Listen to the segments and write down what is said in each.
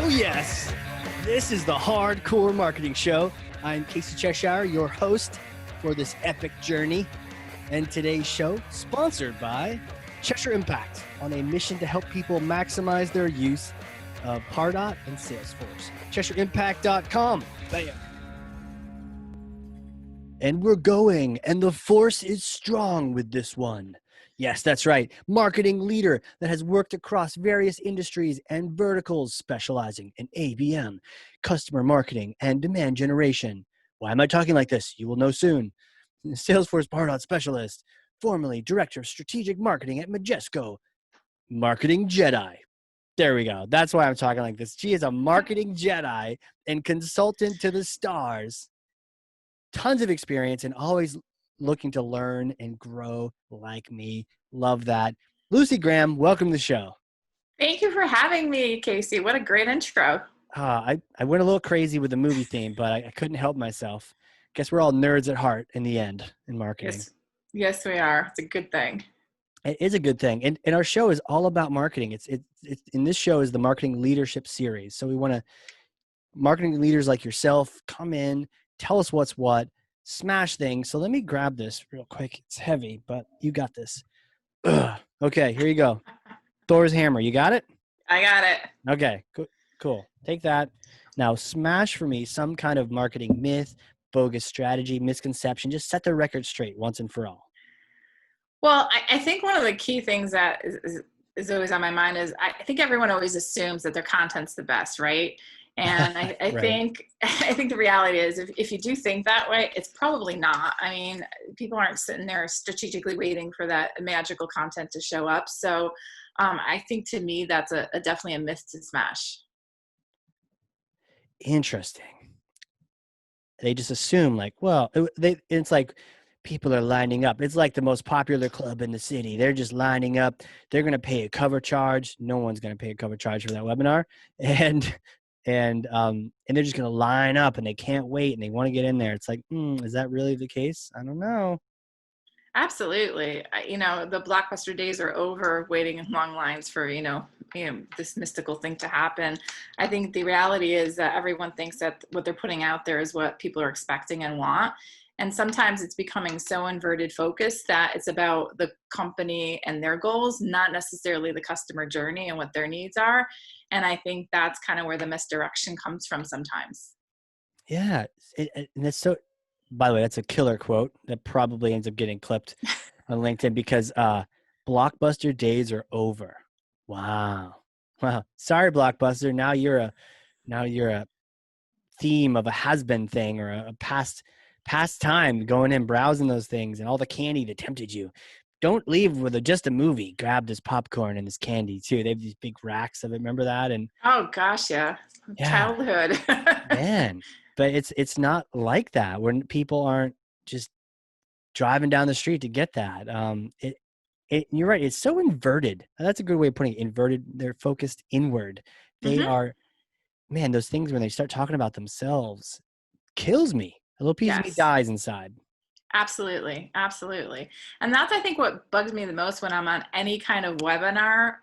Oh, yes. This is the Hardcore Marketing Show. I'm Casey Cheshire, your host for this epic journey. And today's show, sponsored by Cheshire Impact, on a mission to help people maximize their use of Pardot and Salesforce. CheshireImpact.com. Bam. And we're going, and the force is strong with this one. Yes, that's right. Marketing leader that has worked across various industries and verticals, specializing in ABM, customer marketing, and demand generation. Why am I talking like this? You will know soon. Salesforce Pardot Specialist, formerly Director of Strategic Marketing at Majesco, Marketing Jedi. There we go. That's why I'm talking like this. She is a marketing Jedi and consultant to the stars. Tons of experience and always looking to learn and grow like me. Love that. Lucy Graham, welcome to the show. Thank you for having me, Casey. What a great intro. I went a little crazy with the movie theme, but I couldn't help myself. Guess we're all nerds at heart in the end in marketing. Yes, we are. It's a good thing. It is a good thing. And our show is all about marketing. It's in this show is the Marketing Leadership Series. So we want to marketing leaders like yourself come in, tell us what's what, smash things. So let me grab this real quick. It's heavy, but you got this. Ugh. Okay, here you go. Thor's hammer. You got it? I got it. Okay, cool. Take that. Now smash for me some kind of marketing myth, bogus strategy, misconception. Just set the record straight once and for all. Well, I think one of the key things that is always on my mind is I think everyone always assumes that their content's the best, right? And I Right. I think the reality is if you do think that way, it's probably not. I mean, people aren't sitting there strategically waiting for that magical content to show up. So I think to me, that's definitely a myth to smash. Interesting. They just assume like, well, it's like people are lining up. It's like the most popular club in the city. They're just lining up. They're going to pay a cover charge. No one's going to pay a cover charge for that webinar. And they're just going to line up and they can't wait and they want to get in there. It's like, is that really the case? I don't know. Absolutely. The blockbuster days are over, waiting in long lines for, this mystical thing to happen. I think the reality is that everyone thinks that what they're putting out there is what people are expecting and want. And sometimes it's becoming so inverted focus that it's about the company and their goals, not necessarily the customer journey and what their needs are. And I think that's kind of where the misdirection comes from sometimes. Yeah. And that's so, by the way, that's a killer quote that probably ends up getting clipped on LinkedIn because blockbuster days are over. Wow. Sorry, Blockbuster. Now you're a theme of a has-been thing or a past time going in browsing those things and all the candy that tempted you. Don't leave with just a movie. Grab this popcorn and this candy too. They have these big racks of it. Remember that? And Oh gosh, yeah. yeah, Childhood. man. But it's not like that when people aren't just driving down the street to get that. You're right. It's so inverted. That's a good way of putting it. Inverted. They're focused inward. They hmm are, man, those things when they start talking about themselves kills me. A little piece of me Yes. dies inside. Absolutely. Absolutely. And that's, I think, what bugs me the most when I'm on any kind of webinar,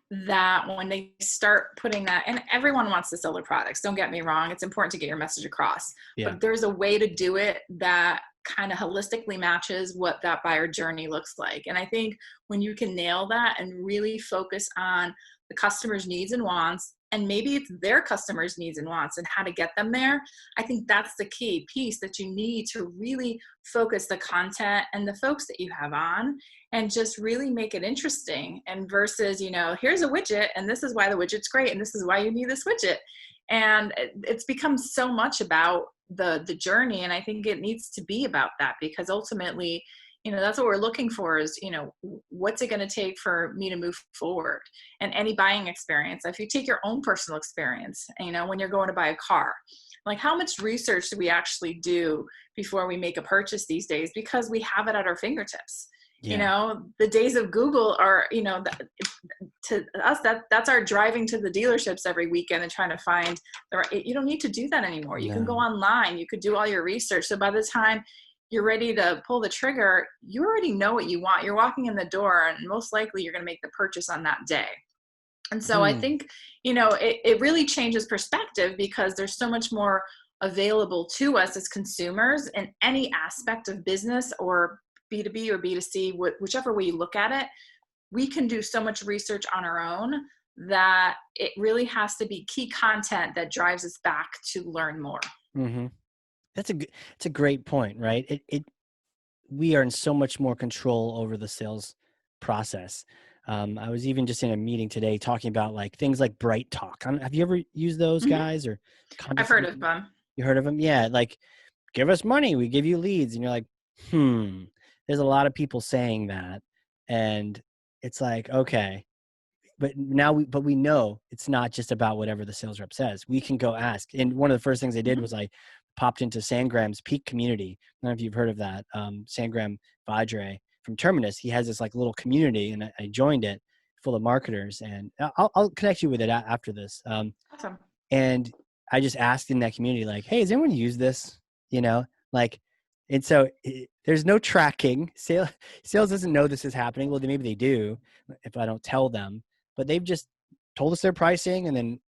that when they start putting that, and everyone wants to sell their products, don't get me wrong, it's important to get your message across, Yeah. but there's a way to do it that kind of holistically matches what that buyer journey looks like. And I think when you can nail that and really focus on the customer's needs and wants, and maybe it's their customers' needs and wants and how to get them there, I think that's the key piece that you need to really focus the content and the folks that you have on and just really make it interesting. And versus, here's a widget and this is why the widget's great and this is why you need this widget. And it's become so much about the journey. And I think it needs to be about that, because ultimately, that's what we're looking for is, what's it going to take for me to move forward? And any buying experience, if you take your own personal experience, when you're going to buy a car, like how much research do we actually do before we make a purchase these days? Because we have it at our fingertips. Yeah. The days of Google are, to us, that's our driving to the dealerships every weekend and trying to find the right. You don't need to do that anymore. You can go No. online, you could do all your research. So by the time you're ready to pull the trigger, you already know what you want. You're walking in the door and most likely you're going to make the purchase on that day. And so I think, it really changes perspective because there's so much more available to us as consumers in any aspect of business or B2B or B2C, whichever way you look at it. We can do so much research on our own that it really has to be key content that drives us back to learn more. Mm-hmm. It's a great point, right? We are in so much more control over the sales process. I was even just in a meeting today talking about like things like Bright Talk. Have you ever used those Mm-hmm. guys or I've heard of them. You heard of them? Yeah. Like, give us money, we give you leads. And you're like, there's a lot of people saying that. And it's like, okay, but we know it's not just about whatever the sales rep says. We can go ask. And one of the first things I did was I popped into Sangram's Peak community. I don't know if you've heard of that. Sangram Vajre from Terminus, he has this like little community, and I joined it, full of marketers. And I'll connect you with it after this. Awesome. And I just asked in that community, like, hey, has anyone used this? Like, and so there's no tracking. Sales doesn't know this is happening. Well, maybe they do if I don't tell them, but they've just told us their pricing. And then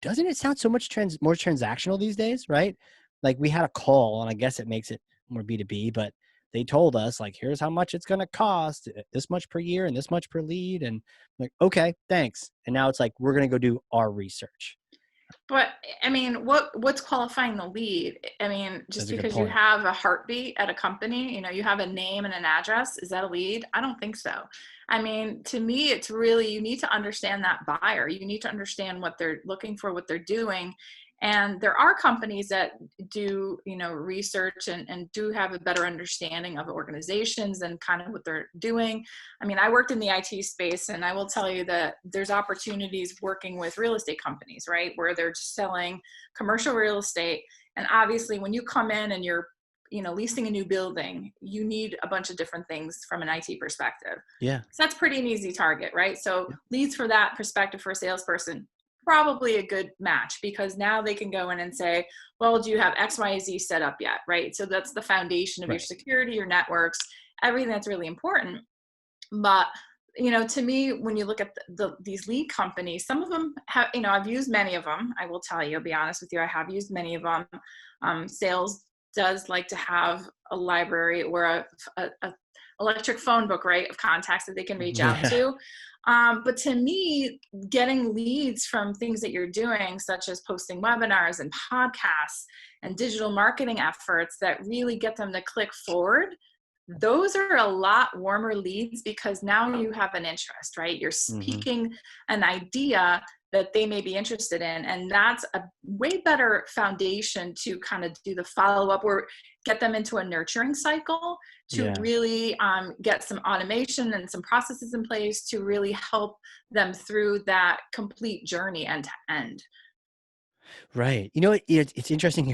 doesn't it sound so much more transactional these days, right? Like we had a call, and I guess it makes it more B2B, but they told us like, here's how much it's going to cost, this much per year and this much per lead. And I'm like, okay, thanks. And now it's like, we're going to go do our research. But I mean, what's qualifying the lead? I mean, just because you have a heartbeat at a company, you have a name and an address, is that a lead? I don't think so. I mean, to me, it's really, you need to understand that buyer. You need to understand what they're looking for, what they're doing. And there are companies that do, research and do have a better understanding of organizations and kind of what they're doing. I mean, I worked in the IT space, and I will tell you that there's opportunities working with real estate companies, right? Where they're selling commercial real estate. And obviously when you come in and you're, leasing a new building, you need a bunch of different things from an IT perspective. Yeah. So that's pretty an easy target, right? So leads for that perspective for a salesperson, probably a good match, because now they can go in and say, well, do you have X, Y, Z set up yet? Right. So that's the foundation of your security, your networks, everything that's really important. But, to me, when you look at these lead companies, some of them have, I've used many of them. I will tell you, I'll be honest with you, I have used many of them. Sales does like to have a library or a electric phone book, right, of contacts that they can reach out to. But to me, getting leads from things that you're doing, such as posting webinars and podcasts and digital marketing efforts that really get them to click forward, those are a lot warmer leads, because now you have an interest, right? You're speaking an idea that they may be interested in. And that's a way better foundation to kind of do the follow-up or get them into a nurturing cycle to really get some automation and some processes in place to really help them through that complete journey end to end. Right. It's interesting.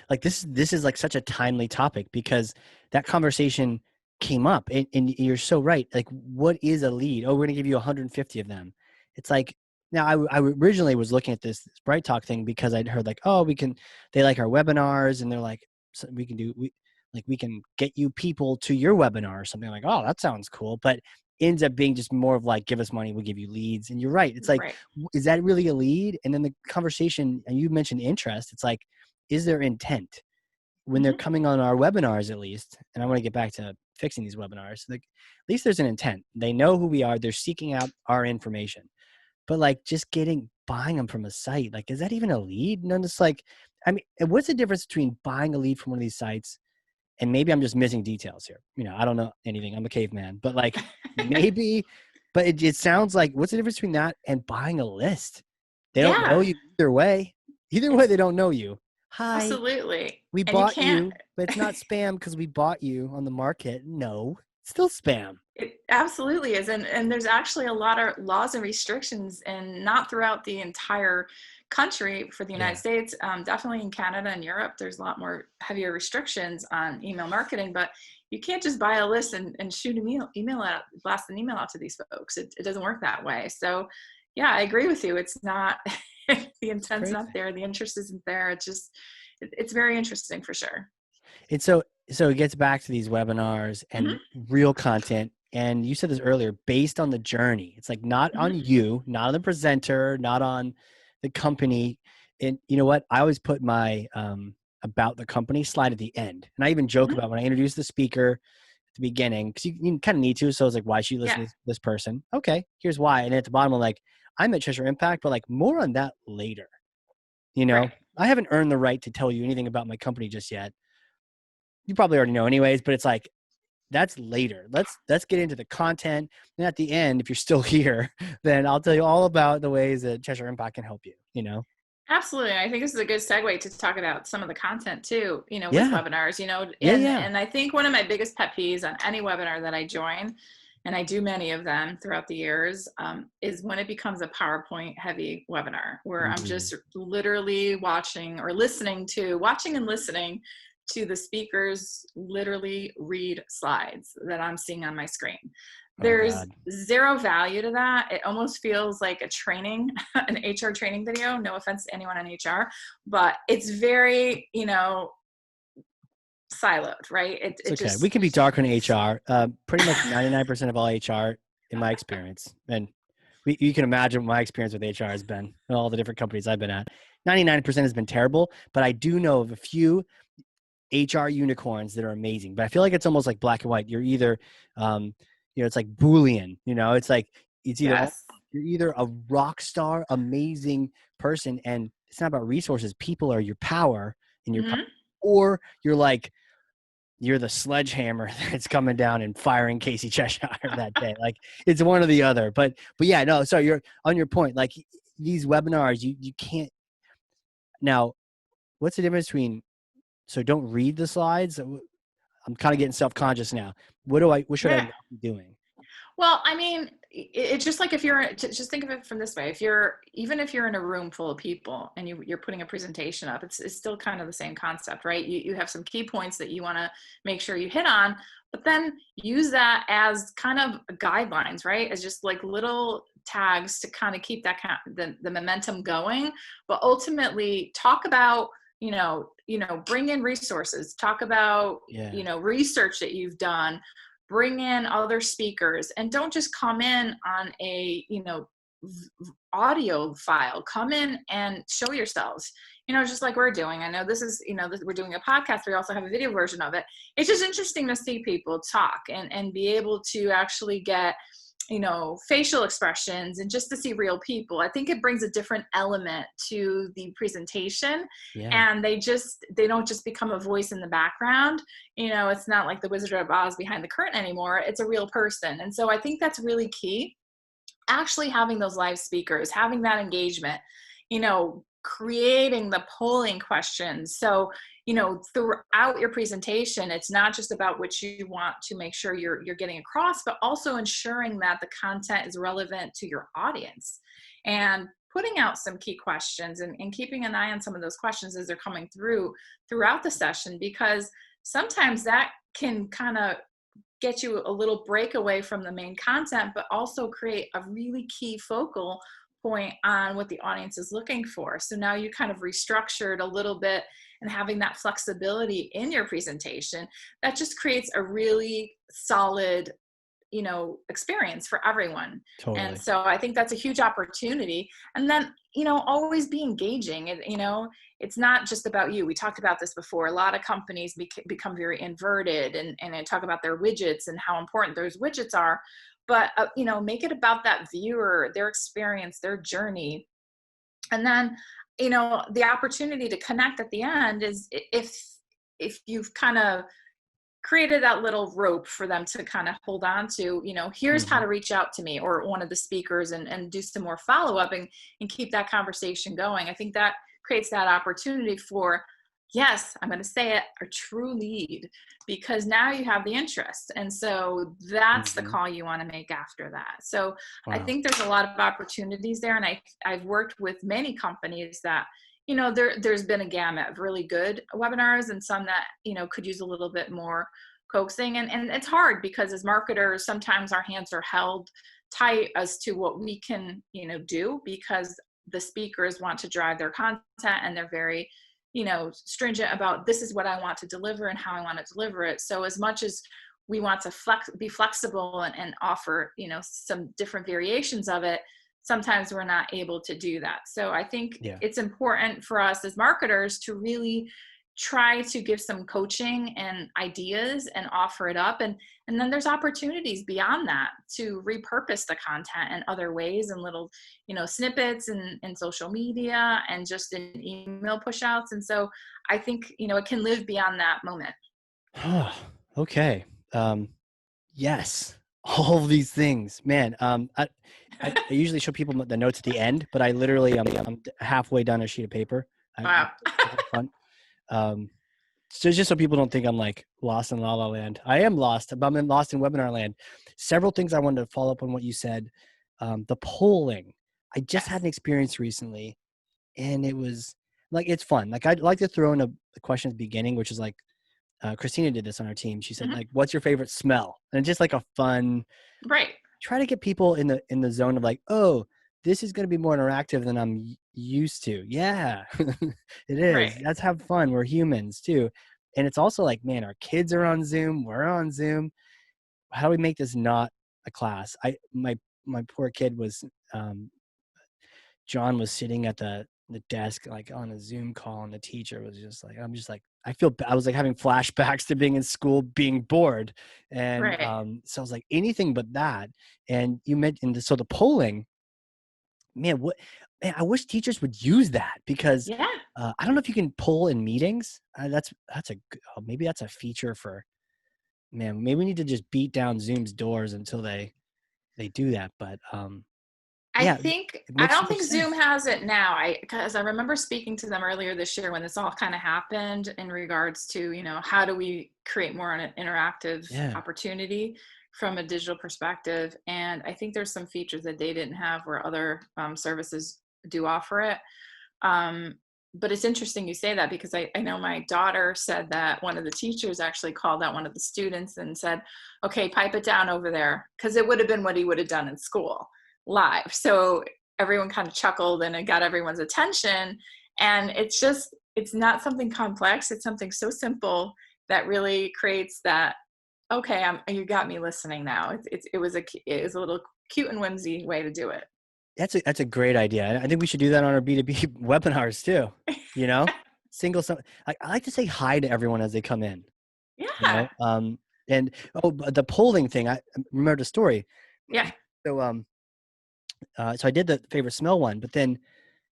Like this is like such a timely topic, because that conversation came up, and you're so right. Like, what is a lead? Oh, we're going to give you 150 of them. It's like, now I originally was looking at this Bright Talk thing because I'd heard like, oh, they like our webinars, and they're like, so we can get you people to your webinar or something. Like, oh, that sounds cool. But ends up being just more of like, give us money, we'll give you leads. And you're right. It's like, is that really a lead? And then the conversation, and you mentioned interest. It's like, is there intent when they're coming on our webinars, at least? And I want to get back to fixing these webinars. Like, at least there's an intent. They know who we are. They're seeking out our information. But like, just buying them from a site, like, is that even a lead? And I'm just like, I mean, what's the difference between buying a lead from one of these sites? And maybe I'm just missing details here. I don't know anything. I'm a caveman, but like maybe, but it sounds like, what's the difference between that and buying a list? They don't know you either way. Either way, they don't know you. Hi. Absolutely. We bought you, but it's not spam because we bought you on the market. No, it's still spam. It absolutely is. And there's actually a lot of laws and restrictions, and not throughout the entire country for the United States. Definitely in Canada and Europe, there's a lot more heavier restrictions on email marketing, but you can't just buy a list and shoot an email out, blast an email out to these folks. It doesn't work that way. So yeah, I agree with you. It's not, the intent's not there. The interest isn't there. It's very interesting for sure. And so it gets back to these webinars and real content. And you said this earlier, based on the journey. It's like not on Mhm. you, not on the presenter, not on the company. And you know what? I always put my about the company slide at the end. And I even joke Mhm. about when I introduce the speaker at the beginning, because you kind of need to. So it's like, why should you listen Yeah. to this person? Okay, here's why. And at the bottom, I'm like, I'm at Cheshire Impact, but like more on that later. You know, Right. I haven't earned the right to tell you anything about my company just yet. You probably already know anyways, but it's like, that's later. Let's get into the content. And at the end, if you're still here, then I'll tell you all about the ways that Cheshire Impact can help you, you know? Absolutely. I think this is a good segue to talk about some of the content too, with Yeah. webinars, Yeah. and Yeah. and I think one of my biggest pet peeves on any webinar that I join, and I do many of them throughout the years, is when it becomes a PowerPoint heavy webinar where I'm Mhm. just literally watching and listening to the speakers literally read slides that I'm seeing on my screen. Oh There's God. zero value to that. It almost feels like a training, an HR training video. No offense to anyone in HR, but it's very, siloed, right? It, It's it okay. We just, can be dark on HR. Pretty much 99% of all HR, in my experience, and you can imagine what my experience with HR has been in all the different companies I've been at. 99% has been terrible, but I do know of a few HR unicorns that are amazing. But I feel like it's almost like black and white. You're either, it's like Boolean. It's like it's either yes. you're either a rock star, amazing person, and it's not about resources. People are your power and your, Hmm. or you're like you're the sledgehammer that's coming down and firing Casey Cheshire that day. Like it's one or the other. But yeah, no. So you're on your point. Like these webinars, you can't now. What's the difference between? So don't read the slides. I'm kind of getting self-conscious now. What should I Yeah. not be doing? Well, I mean, it's just like if you're just think of it from this way. If you're in a room full of people and you're putting a presentation up, it's still kind of the same concept, right? You have some key points that you want to make sure you hit on, but then use that as kind of guidelines, right? As just like little tags to kind of keep that the momentum going, but ultimately talk about, bring in resources, talk about, Yeah. research that you've done, bring in other speakers, and don't just come in on a audio file. Come in and show yourselves, just like we're doing. I know this is, we're doing a podcast, we also have a video version of it. It's just interesting to see people talk and be able to actually get facial expressions and just to see real people. I think it brings a different element to the presentation, Yeah. and they don't just become a voice in the background. It's not like the Wizard of Oz behind the curtain anymore. It's a real person. And so I think that's really key, actually having those live speakers, having that engagement, creating the polling questions. So, throughout your presentation, it's not just about what you want to make sure you're getting across, but also ensuring that the content is relevant to your audience and putting out some key questions and keeping an eye on some of those questions as they're coming throughout the session, because sometimes that can kind of get you a little break away from the main content, but also create a really key focal point on what the audience is looking for. So now you kind of restructured a little bit and having that flexibility in your presentation, that just creates a really solid experience for everyone. And Totally. so I think that's a huge opportunity. And then always be engaging. It's not just about you. We talked about this before. A lot of companies become very inverted and they talk about their widgets and how important those widgets are, but make it about that viewer, their experience, their journey. And then the opportunity to connect at the end is if you've kind of created that little rope for them to kind of hold on to, here's how Hmm. to reach out to me or one of the speakers, and do some more follow-up and keep that conversation going. I think that creates that opportunity for, yes, I'm going to say it, a true lead, because now you have the interest. And so that's the Hmm. call you want to make after that. So I Wow. think there's a lot of opportunities there. And I've worked with many companies that, there's been a gamut of really good webinars and some that, could use a little bit more coaxing. And it's hard because as marketers, sometimes our hands are held tight as to what we can, do, because the speakers want to drive their content and they're very, stringent about, this is what I want to deliver and how I want to deliver it. So as much as we want to be flexible and offer, some different variations of it. Sometimes we're not able to do that. So I think Yeah. it's important for us as marketers to really try to give some coaching and ideas and offer it up. And then there's opportunities beyond that to repurpose the content in other ways and little, snippets and social media and just in email push outs. And so I think, it can live beyond that moment. Okay. Yes. All of these things, man. I usually show people the notes at the end, but I literally, I'm halfway done a sheet of paper. Wow. A lot of fun. So just so people don't think I'm like lost in la la land. I am lost, but I'm lost in webinar land. Several things I wanted to follow up on what you said. The polling. I just had Yes. an experience recently, and it was like, it's fun. Like, I'd like to throw in a question at the beginning, which is like, Christina did this on our team. She said, Mhm. like, what's your favorite smell? And just like a fun, Right. try to get people in the zone of like, oh, this is going to be more interactive than I'm used to. Yeah, it is. Right. Let's have fun. We're humans too. And it's also like, man, our kids are on Zoom. We're on Zoom. How do we make this not a class? My poor kid was, John was sitting at the desk, like on a Zoom call, and the teacher was just like, I'm just like, I was like having flashbacks to being in school, being bored. And Right. so I was like, anything but that. And you mentioned, so the polling, man, I wish teachers would use that, because Yeah. I don't know if you can poll in meetings. Maybe that's a feature for, man, maybe we need to just beat down Zoom's doors until they do that. But yeah, it I makes so don't much think Zoom sense. has it now. Because I remember speaking to them earlier this year when this all kind of happened in regards to, how do we create more an interactive Yeah. opportunity from a digital perspective. And I think there's some features that they didn't have where other services do offer it. Um, but it's interesting you say that, because I know my daughter said that one of the teachers actually called out one of the students and said, okay, pipe it down over there. Because it would have been what he would have done in school live. So everyone kind of chuckled and it got everyone's attention. And it's not something complex. It's something so simple that really creates that, okay, you got me listening now. It was a little cute and whimsy way to do it. That's a great idea. I think we should do that on our B2B webinars too. You know, I like to say hi to everyone as they come in. You Yeah. know, and but the polling thing. I remember the story. Yeah. So so I did the favorite smell one, but then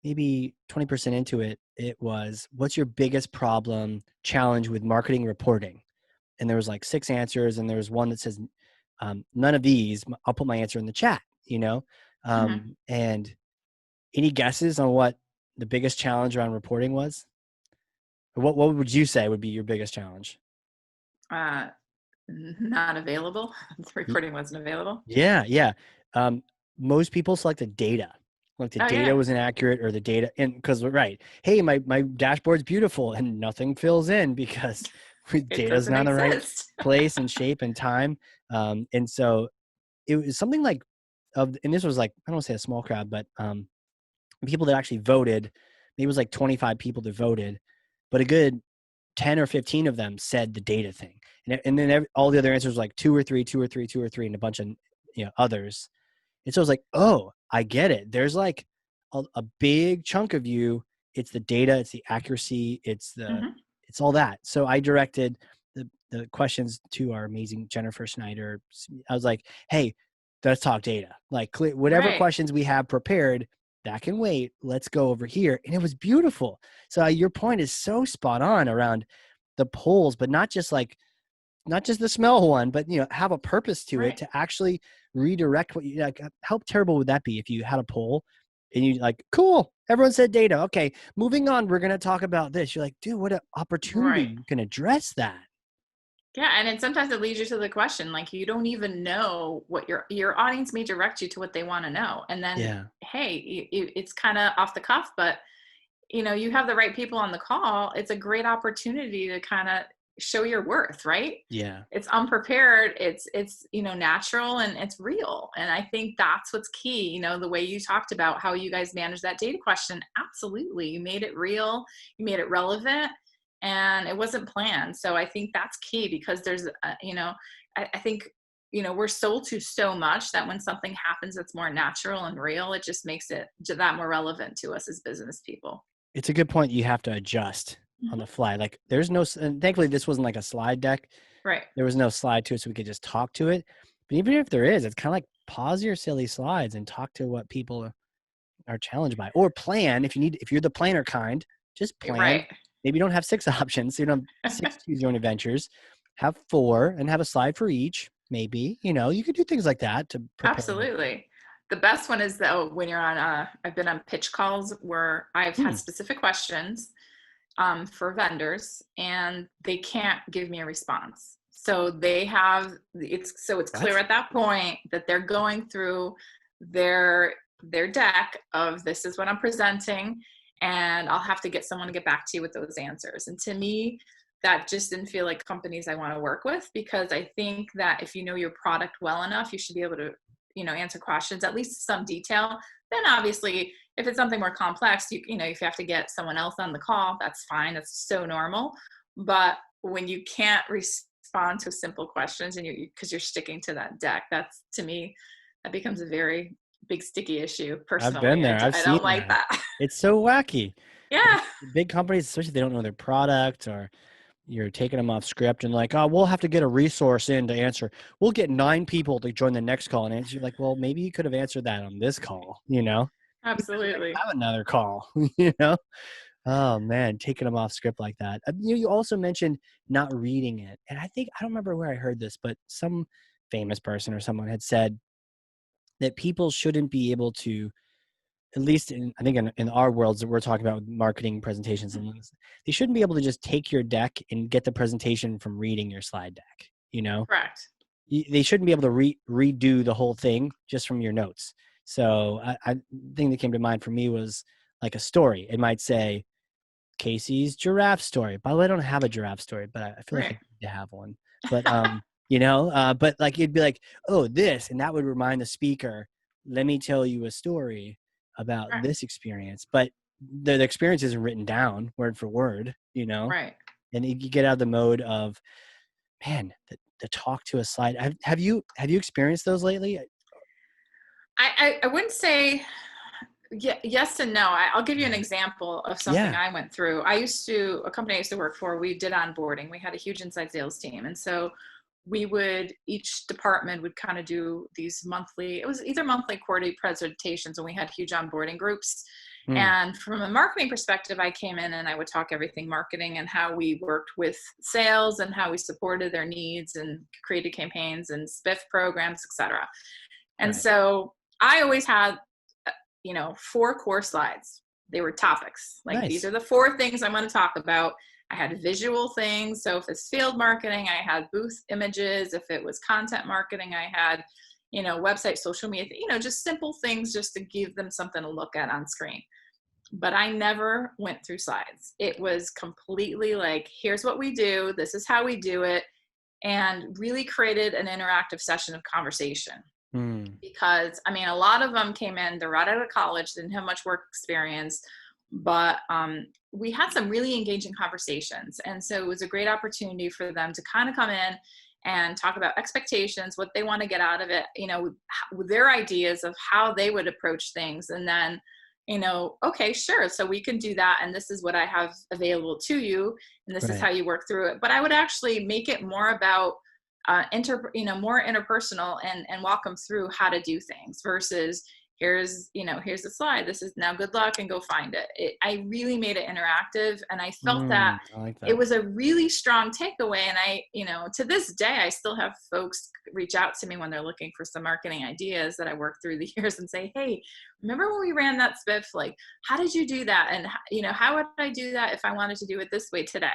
maybe 20% into it, it was, what's your biggest problem challenge with marketing reporting? And there was like 6 answers, and there was one that says, none of these. I'll put my answer in the chat. Hmm. And any guesses on what the biggest challenge around reporting was? What would you say would be your biggest challenge? Uh, Not available. The Y- reporting wasn't available. Yeah, yeah. Um, Most people selected data. Like the Oh data yeah. was inaccurate, or the data, and because we're right. Hey, my dashboard's beautiful, and nothing fills in because It data's doesn't not in the right exist. place and shape and time. And so it was something like, and this was like, I don't want to say a small crowd, but people that actually voted, maybe it was like 25 people that voted, but a good 10 or 15 of them said the data thing. And then all the other answers were like 2 or 3, 2 or 3, 2 or 3, and a bunch of others. And so I was like, oh, I get it. There's like a big chunk of you. It's the data, it's the accuracy, Hmm. it's all that. So I directed the questions to our amazing Jennifer Snyder. I was like, hey, let's talk data. Like, whatever Right. questions we have prepared, that can wait. Let's go over here. And it was beautiful. So your point is so spot on around the polls, but not just the smell one, but have a purpose to it Right. to actually redirect what you like. How terrible would that be if you had a poll and you like, cool, everyone said data. Okay, moving on. We're going to talk about this. You're like, dude, what an opportunity. Right. You can address that. Yeah, and then sometimes it leads you to the question, like you don't even know what your audience may direct you to what they want to know, and then Yeah. hey, it's kind of off the cuff, but you have the right people on the call. It's a great opportunity to kind of show your worth, right? Yeah. It's unprepared, it's natural, and it's real. And I think that's what's key. The way you talked about how you guys manage that data question, absolutely, you made it real, you made it relevant, and it wasn't planned. So I think that's key, because there's I think, we're sold to so much that when something happens that's more natural and real, it just makes it that more relevant to us as business people. It's a good point. You have to adjust on Mhm. the fly. Like there's no, and thankfully this wasn't like a slide deck. Right. There was no slide to it, so we could just talk to it. But even if there is, it's kind of like pause your silly slides and talk to what people are challenged by, or plan if you're the planner kind, just plan. Right. Maybe you don't have 6 options. So you don't have 6 choose your own adventures. Have 4 and have a slide for each. Maybe, you could do things like that to prepare. Absolutely. The best one is though when you're on I've been on pitch calls where I've had Hmm, specific questions for vendors and they can't give me a response. So it's clear what? at that point that they're going through their deck of this is what I'm presenting, and I'll have to get someone to get back to you with those answers. And to me, that just didn't feel like companies I want to work with, because I think that if you know your product well enough, you should be able to, answer questions at least some detail. Then obviously, if it's something more complex, if you have to get someone else on the call, that's fine. That's so normal. But when you can't respond to simple questions and because you're sticking to that deck, that's, to me, that becomes a very big sticky issue. I've been Personally, there. I've I seen don't like that. that. It's so wacky. Yeah, Big companies, especially if they don't know their product, or you're taking them off script and like, oh, we'll have to get a resource in to answer. We'll get 9 people to join the next call and answer. You're like, well, maybe you could have answered that on this call, because we're going to absolutely. have another call, Oh man, taking them off script like that. You also mentioned not reading it. And I don't remember where I heard this, but some famous person or someone had said that people shouldn't be able to, at least I think in our worlds that we're talking about with marketing presentations and things, they shouldn't be able to just take your deck and get the presentation from reading your slide deck. Correct. They shouldn't be able to redo the whole thing just from your notes. So the thing that came to mind for me was like a story. It might say Casey's giraffe story. By the way, I don't have a giraffe story, but I feel like I Right. need to have one. But but like it'd be like, oh, this, and that would remind the speaker, let me tell you a story about Right. this experience. But the experience isn't written down word for word, Right. and you get out of the mode of, man, the talk to a slide. Have you experienced those lately? I wouldn't say yes and no. I'll give you an example of something Yeah. I went through. A company I used to work for, we did onboarding. We had a huge inside sales team. And so each department would kind of do these it was either monthly, quarterly presentations, and we had huge onboarding groups. Hmm. And from a marketing perspective, I came in and I would talk everything marketing and how we worked with sales and how we supported their needs and created campaigns and spiff programs, etc. And Right. so I always had 4 core slides. They were topics. Like, these Nice. are the 4 things I'm going to talk about. I had visual things. So if it's field marketing, I had booth images. If it was content marketing, I had, website, social media, just simple things just to give them something to look at on screen. But I never went through slides. It was completely like, here's what we do. This is how we do it. And really created an interactive session of conversation, Hmm. because a lot of them came in, they're right out of college, didn't have much work experience, but we had some really engaging conversations. And so it was a great opportunity for them to kind of come in and talk about expectations, what they want to get out of it, their ideas of how they would approach things. And then, okay, sure, so we can do that. And this is what I have available to you. And this is Right. how you work through it. But I would actually make it more about more interpersonal, and walk them through how to do things versus here's the slide. This is now, good luck and go find it. I really made it interactive, and I felt that I like it that. was a really strong takeaway. And to this day, I still have folks reach out to me when they're looking for some marketing ideas that I worked through the years and say, hey, remember when we ran that spiff? Like, how did you do that? And how would I do that if I wanted to do it this way today?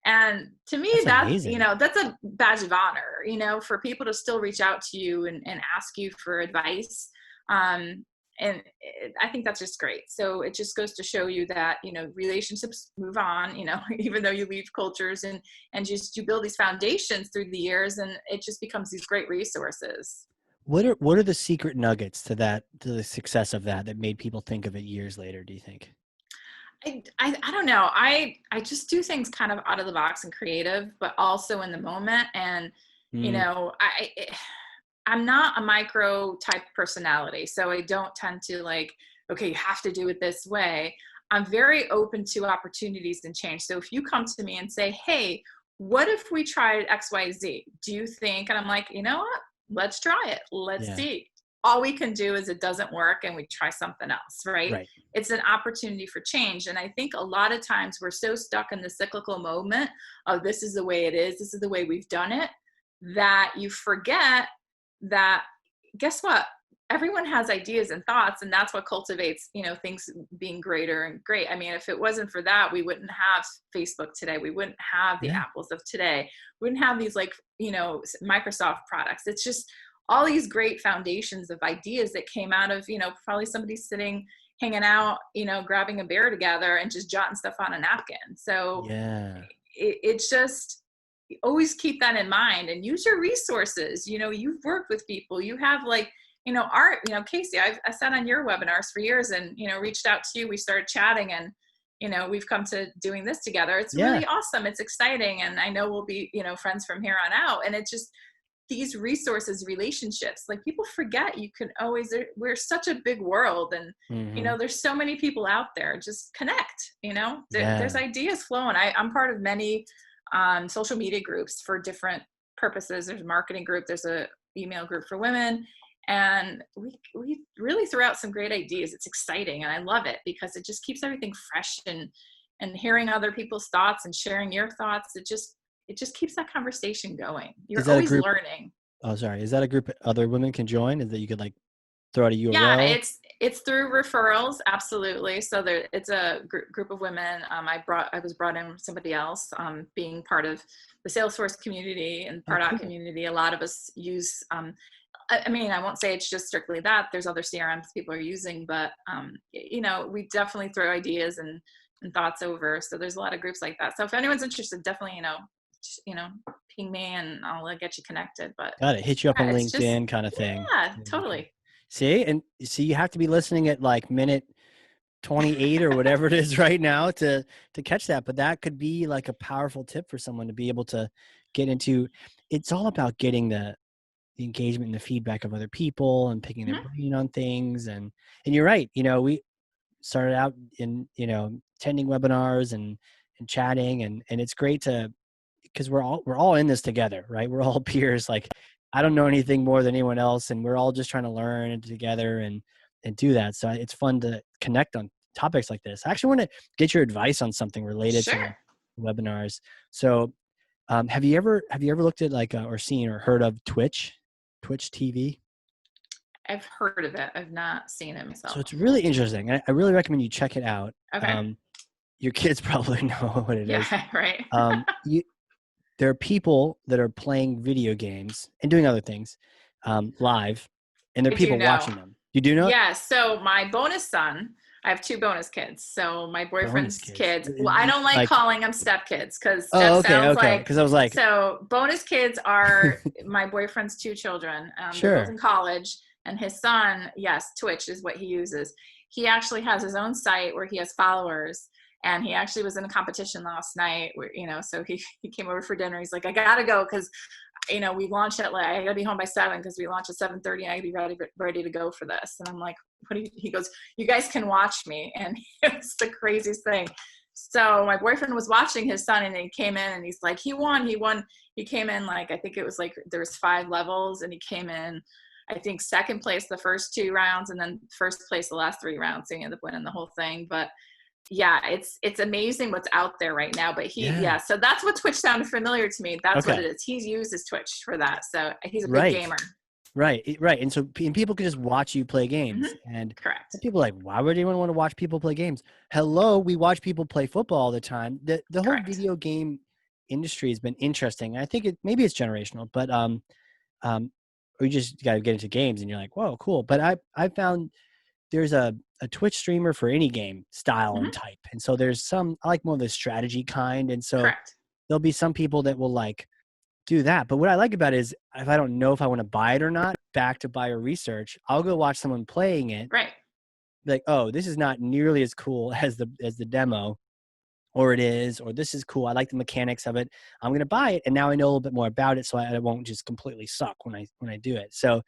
And to me, That's that's, amazing. that's a badge of honor, for people to still reach out to you and ask you for advice. I think that's just great. So it just goes to show you that, relationships move on, even though you leave cultures, and just you build these foundations through the years, and it just becomes these great resources. What are the secret nuggets to the success of that made people think of it years later, do you think? I don't know. I just do things kind of out of the box and creative, but also in the moment. And You Mm, know, I'm not a micro type personality, so I don't tend to like, okay, you have to do it this way. I'm very open to opportunities and change. So if you come to me and say, hey, what if we tried XYZ? Do you think? And I'm like, you know what? Let's try it. Let's yeah. see. All we can do is it doesn't work and we try something else, right? Right. It's an opportunity for change. And I think a lot of times we're so stuck in the cyclical moment of this is the way it is, this is the way we've done it, that you forget that, guess what, everyone has ideas and thoughts, and that's what cultivates, you know, things being greater and great. I mean, if it wasn't for that, we wouldn't have Facebook today, we wouldn't have the Yeah. Apples of today, we wouldn't have these, like, you know, Microsoft products. It's just all these great foundations of ideas that came out of, you know, probably somebody sitting, hanging out, you know, grabbing a beer together and just jotting stuff on a napkin. So Yeah. it's just, always keep that in mind and use your resources. You know, you've worked with people, you have, like, you know, art, you know, Casey, I sat on your webinars for years and, you know, reached out to you, we started chatting, and, you know, we've come to doing this together. It's Yeah. really awesome, it's exciting, and I know we'll be, you know, friends from here on out. And it's just these resources, relationships, like, people forget you can always, we're such a big world, and, you Hmm. know, there's so many people out there, just connect, you know, there's Yeah. ideas flowing. I'm part of many social media groups for different purposes. There's a marketing group, there's a email group for women, and we really throw out some great ideas. It's exciting and I love it because it just keeps everything fresh, and hearing other people's thoughts and sharing your thoughts, it just keeps that conversation going. Is You're that a always group? learning. Oh, sorry. Is that a group other women can join? Is that you could like throw out a Yeah, URL? it's through referrals, absolutely. So there, it's a group of women. I was brought in with somebody else, being part of the Salesforce community and Oh, Pardot cool. community. A lot of us use. I mean, I won't say it's just strictly that. There's other CRMs people are using, but you know, we definitely throw ideas and thoughts over. So there's a lot of groups like that. So if anyone's interested, definitely, you know, ping me and I'll get you connected. But Got it. Hit you up on yeah, it's just, LinkedIn kind of thing. yeah, Okay. totally. See, and see, you have to be listening at like minute 28 or whatever it is right now to catch that. But that could be like a powerful tip for someone to be able to get into. It's all about getting the engagement and the feedback of other people and picking their Mhm. brain on things. And you're right. You know, we started out in, you know, attending webinars and chatting, and it's great to, because we're all in this together, right? We're all peers. Like, I don't know anything more than anyone else, and we're all just trying to learn together and do that. So it's fun to connect on topics like this. I actually want to get your advice on something related to the Sure. webinars. So, have you ever looked at like or seen or heard of Twitch TV? I've heard of it. I've not seen it So myself. it's really interesting. I really recommend you check it out. Okay. Your kids probably know what it is. Yeah, right. You There are people that are playing video games and doing other things live, and there are I do people know. watching them. You do know it? Yeah. So my bonus son, I have two bonus kids. So my Bonus boyfriend's kids. kids. Well, I don't like Like, calling them step kids because step oh, okay, sounds okay. like. Because I was like, So bonus kids are my boyfriend's two children. They're both sure. in college, and his son, yes, Twitch is what he uses. He actually has his own site where he has followers. And he actually was in a competition last night where, you know, so he came over for dinner. He's like, I gotta go because, you know, we launched at, like, I gotta be home by 7 because we launched at 7:30 and I gotta be ready to go for this. And I'm like, what do you, he goes, you guys can watch me. And it's the craziest thing. So my boyfriend was watching his son and he came in and he's like, he won. He came in, like, I think it was like there was 5 levels and he came in, I think, second place the first 2 rounds and then first place the last 3 rounds. So he ended up winning the whole thing. But yeah, it's amazing what's out there right now. But Yeah. yeah, so that's what Twitch sounded familiar to me. That's what it Okay. is. He's used his Twitch for that. So he's a big Right. gamer. Right. Right. And so and people can just watch you play games. Hmm. And Correct. people are like, why would anyone want to watch people play games? Hello, we watch people play football all the time. The whole Correct. video game industry has been interesting. I think maybe it's generational, but um, or you just got to get into games and you're like, whoa, cool. But I found there's a Twitch streamer for any game style and Hmm. type. And so there's some, I like more of the strategy kind. And so Correct. there'll be some people that will like do that. But what I like about it is if I don't know if I want to buy it or not, back to buyer research, I'll go watch someone playing it. Right. Be like, oh, this is not nearly as cool as the demo. or it is, or this is cool. I like the mechanics of it. I'm going to buy it. And now I know a little bit more about it. So I won't just completely suck when I do it. So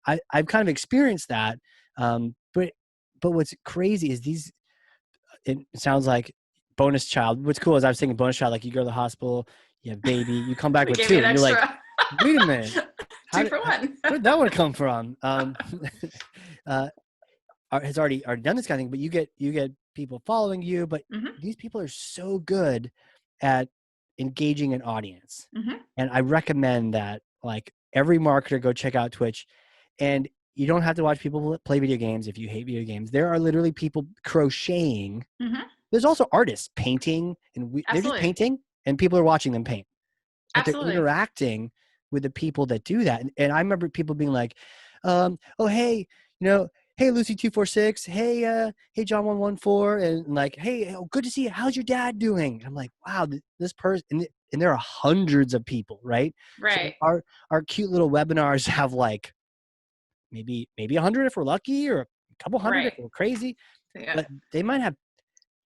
I've kind of experienced that. But what's crazy is it sounds like bonus child. What's cool is I was thinking bonus child, like you go to the hospital, you have baby, you come back We with gave you two an and you're like, extra. wait a minute. Two for one. Where'd that one come from? Uh, has already done this kind of thing, but you get people following you, but Mm-hmm. these people are so good at engaging an audience. Mm-hmm. And I recommend that like every marketer go check out Twitch. And you don't have to watch people play video games if you hate video games. There are literally people crocheting. Mm-hmm. There's also artists painting, and they're just Absolutely. painting and people are watching them paint, but they're Absolutely. interacting with the people that do that. And I remember people being like, oh, hey, hey, Lucy246, hey, John114, and like, hey, oh, good to see you. How's your dad doing? And I'm like, wow, this person, and there are hundreds of people, right? So Right. our cute little webinars have like maybe 100 if we're lucky, or a couple hundred if Right. we're crazy, Yeah. but they might have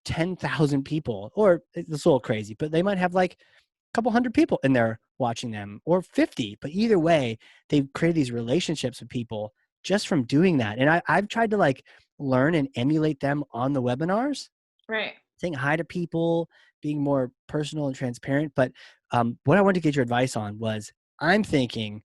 10,000 people, or it's a little crazy, but they might have like couple hundred people in there watching them, or 50. But either way, they've created these relationships with people just from doing that. And I've tried to like learn and emulate them on the webinars, Right. saying hi to people, being more personal and transparent. But what I wanted to get your advice on was I'm thinking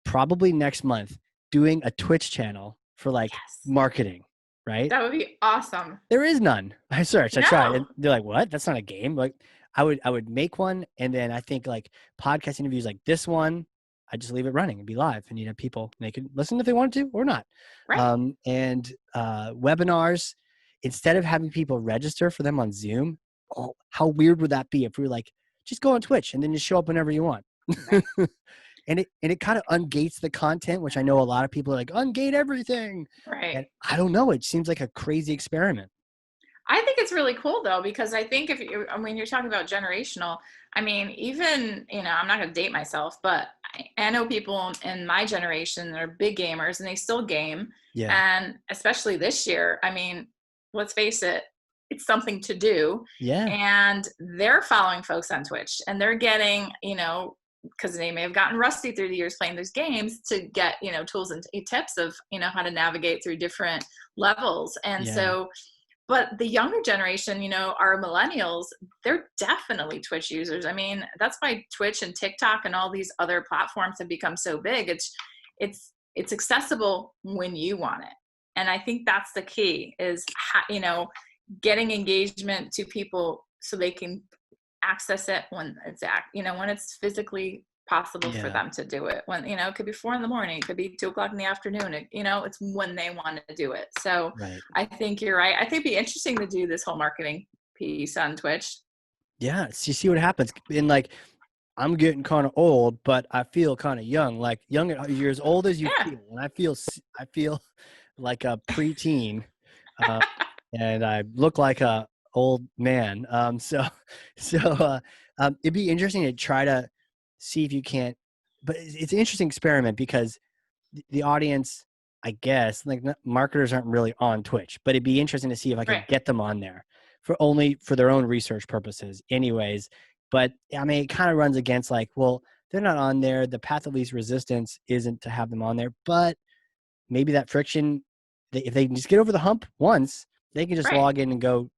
probably next month doing a Twitch channel for like Yes. marketing, right? That would be awesome. There is none. I searched, I tried, and No. they're like, "What? That's not a game." Like, I would make one, and then I think like podcast interviews like this one, I just leave it running and be live, and people they could listen if they wanted to or not. Right. And webinars, instead of having people register for them on Zoom, oh, how weird would that be if we were like, just go on Twitch and then just show up whenever you want. Right. And it kind of ungates the content, which I know a lot of people are like, ungate everything. Right. And I don't know. It seems like a crazy experiment. I think it's really cool though, because I think when you're talking about generational, I mean, even, I'm not going to date myself, but I know people in my generation that are big gamers and they still game. Yeah. And especially this year, I mean, let's face it, it's something to do. Yeah. And they're following folks on Twitch and they're getting, because they may have gotten rusty through the years playing those games, to get, tools and tips of, how to navigate through different levels. And Yeah. so, but the younger generation, our millennials, they're definitely Twitch users. I mean, that's why Twitch and TikTok and all these other platforms have become so big. It's accessible when you want it. And I think that's the key is, getting engagement to people so they can access it when when it's physically possible for Yeah. them to do it. When, it could be 4 a.m, it could be 2 o'clock in the afternoon. It's when they want to do it. So Right. I think you're right. I think it'd be interesting to do this whole marketing piece on Twitch. Yeah. So you see what happens. And like, I'm getting kind of old, but I feel kind of young. Like you're as old as you Yeah. feel, and I feel like a preteen, and I look like a old man. It'd be interesting to try to see if you can't. But it's an interesting experiment because the audience, I guess, like marketers aren't really on Twitch, but it'd be interesting to see if I could Right. get them on there for their own research purposes anyways. But I mean, it kind of runs against like, well, they're not on there. The path of least resistance isn't to have them on there, but maybe that friction, if they can just get over the hump once, they can just Right. log in and go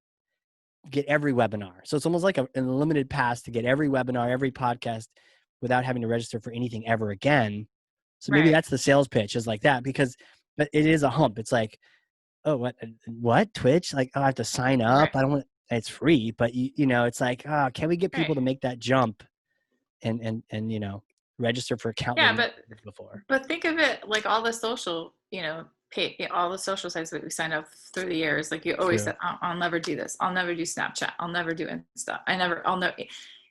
get every webinar. So it's almost like an unlimited pass to get every webinar, every podcast without having to register for anything ever again. So maybe Right. that's the sales pitch, is like that, because it is a hump. It's like, oh, what Twitch? Like, oh, I have to sign up. Right. I don't want, it's free, but it's like, oh, can we get people Right. to make that jump and register for account they've Yeah. never used before? But think of it like all the social, all the social sites that we signed up through the years. Like you always True. said, I'll never do this. I'll never do Snapchat. I'll never do Insta. I'll never.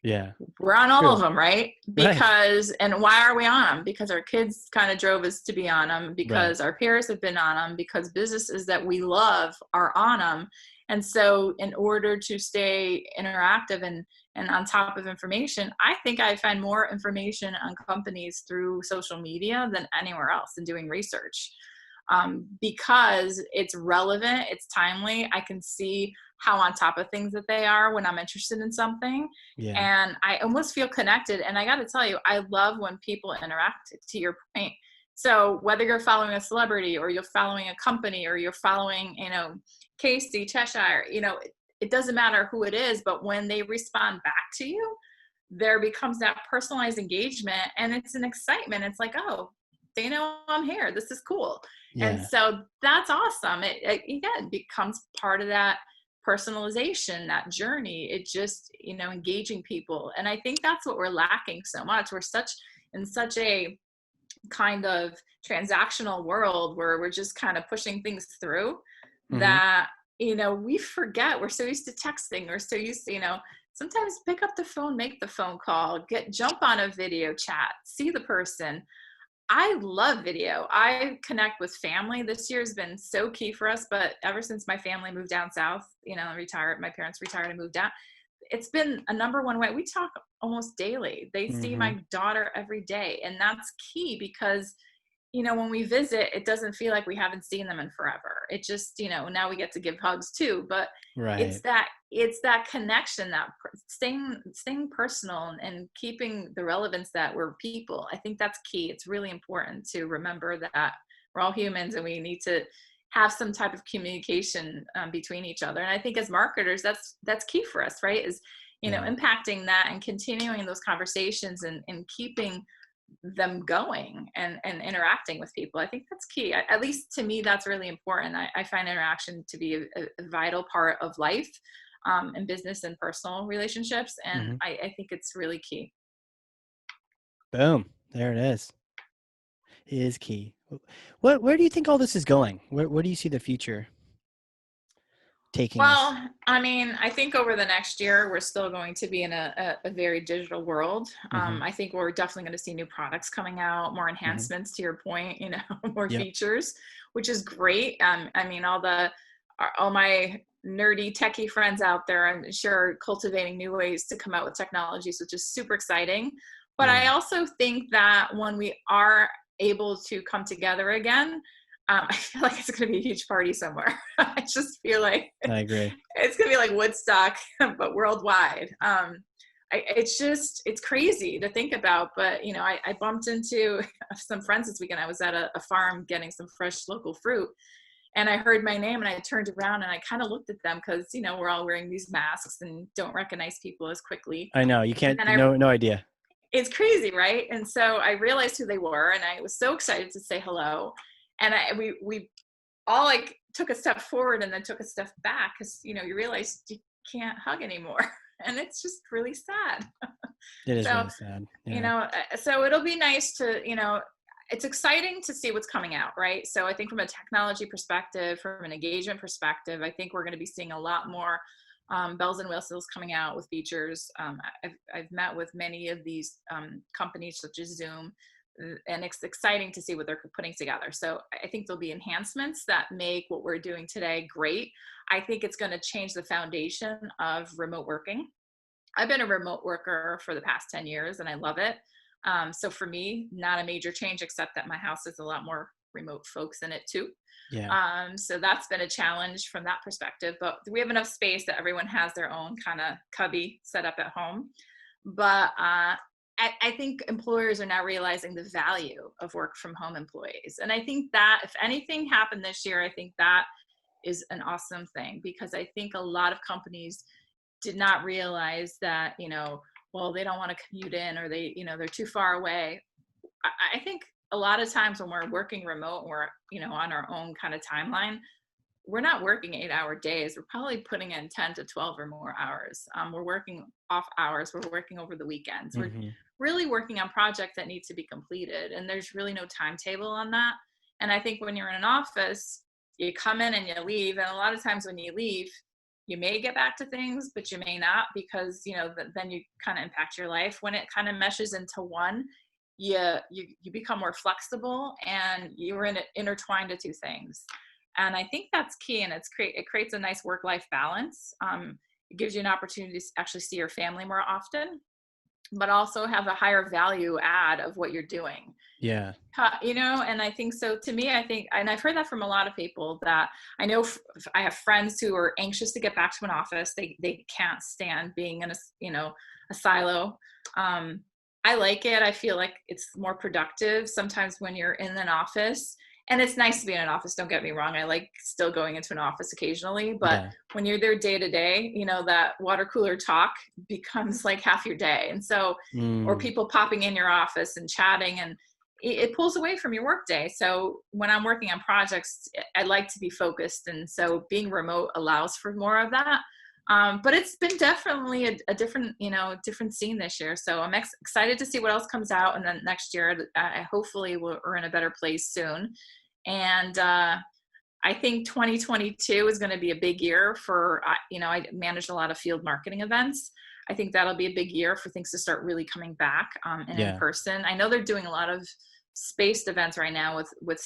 Yeah. We're on all True. of them, right? Because, and why are we on them? Because our kids kind of drove us to be on them, because our peers have been on them, because businesses that we love are on them. And so in order to stay interactive and on top of information, I think I find more information on companies through social media than anywhere else in doing research. because it's relevant, it's timely. I can see how on top of things that they are when I'm interested in something. Yeah. And I almost feel connected. And I got to tell you, I love when people interact, to your point. So whether you're following a celebrity or you're following a company or you're following, Casey, Cheshire, it doesn't matter who it is, but when they respond back to you, there becomes that personalized engagement, and it's an excitement. It's like, oh, they know I'm here. This is cool. And Yeah. so that's awesome. It again becomes part of that personalization, that journey. It just, engaging people. And I think that's what we're lacking so much. We're in such a kind of transactional world where we're just kind of pushing things through Mm-hmm. that, we forget. We're so used to texting. We're so used to, sometimes pick up the phone, make the phone call, jump on a video chat, see the person. I love video. I connect with family. This year has been so key for us, but ever since my family moved down south, retired, my parents retired and moved down, it's been a number one way. We talk almost daily. They see Mm-hmm. my daughter every day. And that's key because, when we visit, it doesn't feel like we haven't seen them in forever. It just, now we get to give hugs too, but Right. it's that connection, that staying personal and keeping the relevance that we're people. I think that's key. It's really important to remember that we're all humans and we need to have some type of communication between each other. And I think as marketers, that's key for us, right? Is, Yeah. impacting that and continuing those conversations and keeping them going and interacting with people. I think that's key. At least to me, that's really important. I find interaction to be a vital part of life, in business and personal relationships. And Mm-hmm. I think it's really key. Boom. There it is. It is key. Where do you think all this is going? Where do you see the future taking us? Well, I mean, I think over the next year, we're still going to be in a very digital world. Mm-hmm. I think we're definitely going to see new products coming out, more Mm-hmm. enhancements to your point, more Yep. features, which is great. I mean, all my nerdy techie friends out there, I'm sure, are cultivating new ways to come out with technologies, which is super exciting. But I Yeah. also think that when we are able to come together again, I feel like it's going to be a huge party somewhere. I just feel like I agree. it's going to be like Woodstock, but worldwide. It's crazy to think about, but I bumped into some friends this weekend. I was at a farm getting some fresh local fruit, and I heard my name and I turned around and I kind of looked at them because, we're all wearing these masks and don't recognize people as quickly. I know. You And can't. then No idea. it's crazy, right? And so I realized who they were, and I was so excited to say hello. And we all like took a step forward and then took a step back because you realize you can't hug anymore, and it's just really sad. It is So really sad. Yeah. so it'll be nice to it's exciting to see what's coming out, right? So I think from a technology perspective, from an engagement perspective, I think we're going to be seeing a lot more bells and whistles coming out with features. I've met with many of these companies such as Zoom, and it's exciting to see what they're putting together. So I think there'll be enhancements that make what we're doing today great. I think it's going to change the foundation of remote working. I've been a remote worker for the past 10 years and I love it. So for me, not a major change, except that my house has a lot more remote folks in it too. Yeah. So that's been a challenge from that perspective, but we have enough space that everyone has their own kind of cubby set up at home. But I think employers are now realizing the value of work from home employees. And I think that if anything happened this year, I think that is an awesome thing, because I think a lot of companies did not realize that, well, they don't want to commute in, or they're too far away. I think a lot of times when we're working remote and we're, on our own kind of timeline, we're not working 8-hour days. We're probably putting in 10 to 12 or more hours. We're working off hours. We're working over the weekends. We're Mm-hmm. really working on projects that need to be completed. And there's really no timetable on that. And I think when you're in an office, you come in and you leave. And a lot of times when you leave, you may get back to things, but you may not, because, then you kind of impact your life. When it kind of meshes into one, you become more flexible and you're intertwined to two things. And I think that's key. And it creates a nice work-life balance. It gives you an opportunity to actually see your family more often. but also have a higher value add of what you're doing. Yeah. And I think so. To me, I think, and I've heard that from a lot of people, that I know I have friends who are anxious to get back to an office. They can't stand being in a silo. I like it. I feel like it's more productive sometimes when you're in an office, and it's nice to be in an office. Don't get me wrong. I like still going into an office occasionally, but Yeah. when you're there day to day, that water cooler talk becomes like half your day. And so, or Mm. people popping in your office and chatting, and it pulls away from your workday. So when I'm working on projects, I like to be focused. And so being remote allows for more of that. But it's been definitely a different, different scene this year. So I'm excited to see what else comes out. And then next year, hopefully we're in a better place soon. And I think 2022 is going to be a big year for, I managed a lot of field marketing events. I think that'll be a big year for things to start really coming back and in Yeah. person. I know they're doing a lot of spaced events right now with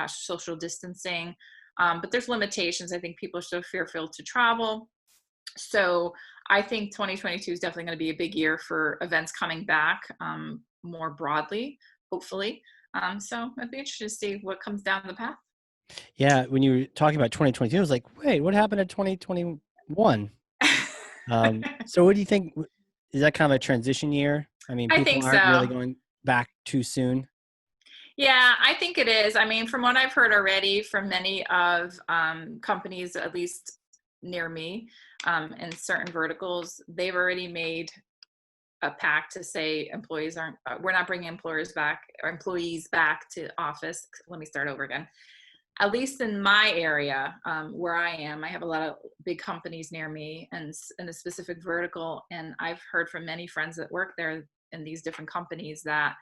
social distancing, but there's limitations. I think people are so fearful to travel. So I think 2022 is definitely going to be a big year for events coming back more broadly, hopefully. So I'd be interested to see what comes down the path. Yeah. When you were talking about 2022, I was like, wait, what happened in 2021? So what do you think? Is that kind of a transition year? I mean, I people think aren't really so. going back too soon. Yeah, I think it is. I mean, from what I've heard already from many of companies, at least near me, in certain verticals, they've already made a pact to say we're not bringing employees back to office. Let me start over again. At least in my area, where I am, I have a lot of big companies near me and in a specific vertical. And I've heard from many friends that work there in these different companies that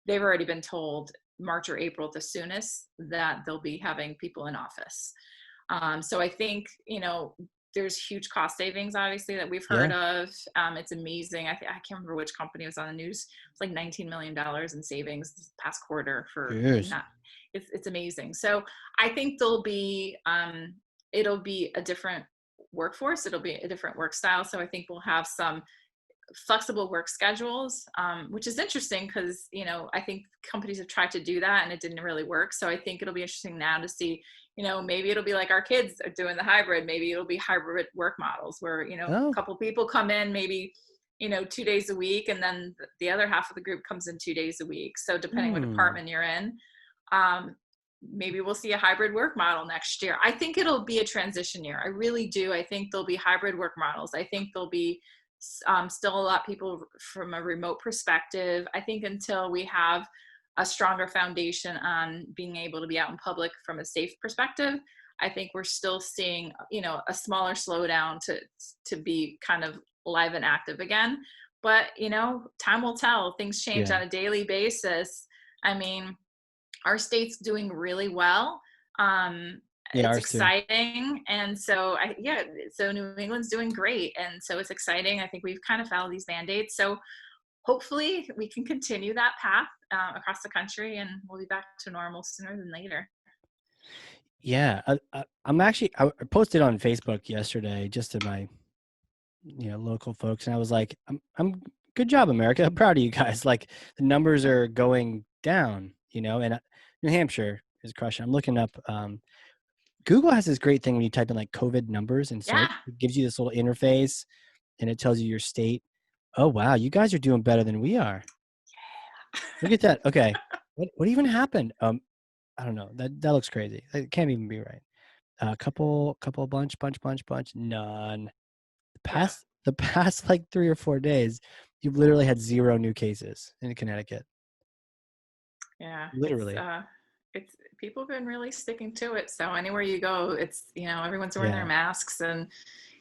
they've already been told March or April at the soonest that they'll be having people in office. So I think, there's huge cost savings, obviously, that we've heard Yeah. of. It's amazing. I can't remember which company was on the news. It's like $19 million in savings this past quarter for Cheers. not, it's amazing. So I think it'll be a different workforce. It'll be a different work style. So I think we'll have some flexible work schedules, which is interesting because, I think companies have tried to do that and it didn't really work. So I think it'll be interesting now to see, maybe it'll be like our kids are doing the hybrid. Maybe it'll be hybrid work models where, a Oh. couple people come in maybe, 2 days a week, and then the other half of the group comes in 2 days a week. So depending what Hmm. department you're in, maybe we'll see a hybrid work model next year. I think it'll be a transition year. I really do. I think there'll be hybrid work models. I think there'll be still a lot of people from a remote perspective. I think until we have a stronger foundation on being able to be out in public from a safe perspective, I think we're still seeing, a smaller slowdown to be kind of live and active again. But, time will tell. Things change Yeah. on a daily basis. I mean, our state's doing really well. Um, Yeah. it's Ours too. exciting. And so so New England's doing great. And so it's exciting. I think we've kind of followed these mandates. So hopefully we can continue that path across the country, and we'll be back to normal sooner than later. Yeah. I'm actually, I posted on Facebook yesterday just to my, local folks. And I was like, I'm good job, America. I'm proud of you guys. Like the numbers are going down, and New Hampshire is crushing. I'm looking up, Google has this great thing when you type in like COVID numbers in Yeah. search, it gives you this little interface and it tells you your state. Oh, wow. You guys are doing better than we are. Look at that. Okay. What even happened? I don't know. That looks crazy. It can't even be right. Bunch. None. Yeah. The past like 3 or 4 days, you've literally had 0 new cases in Connecticut. Yeah. Literally. It's people have been really sticking to it. So anywhere you go, it's, everyone's wearing their Yeah. masks, and,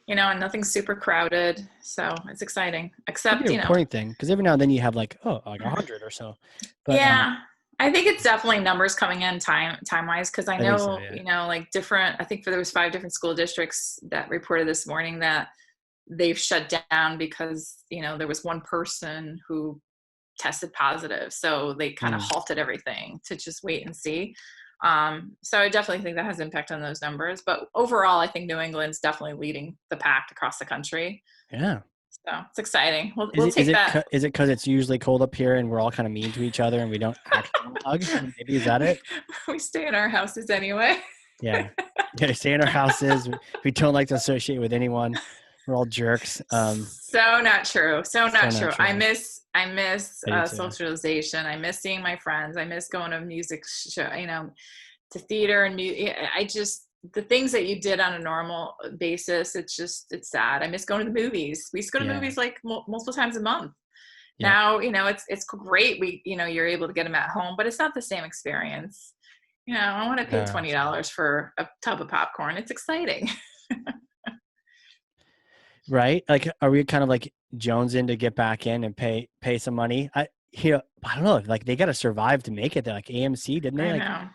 and nothing's super crowded. So it's exciting, Could be except, a reporting thing because every now and then you have like 100 or so. But yeah, I think it's definitely numbers coming in time wise, because I I think so. know, Yeah. like different. I think there was 5 different school districts that reported this morning that they've shut down because there was one person who tested positive, so they kind of Mm. halted everything to just wait and see. So I definitely think that has impact on those numbers. But overall, I think New England's definitely leading the pack across the country. Yeah. So it's exciting. Is We'll it is take it that. is it because it's usually cold up here and we're all kind of mean to each other and we don't actually want to hug? Maybe is that we, it? we stay in our houses anyway. Yeah. Yeah, stay in our houses. We don't like to associate with anyone. We're all jerks. So not true. So So not not true. I true. miss I do too. socialization. I miss seeing my friends. I miss going to music show, to theater and music. I just the things that you did on a normal basis. It's sad. I miss going to the movies. We used to go to Yeah. movies like multiple times a month. Yep. Now, it's great. You're able to get them at home, but it's not the same experience. I want to pay No. $20 for a tub of popcorn. It's exciting. Right? Like, are we kind of like jonesing to get back in and pay some money? I don't know. Like, they got to survive to make it. They're like AMC, didn't they? I Like, know.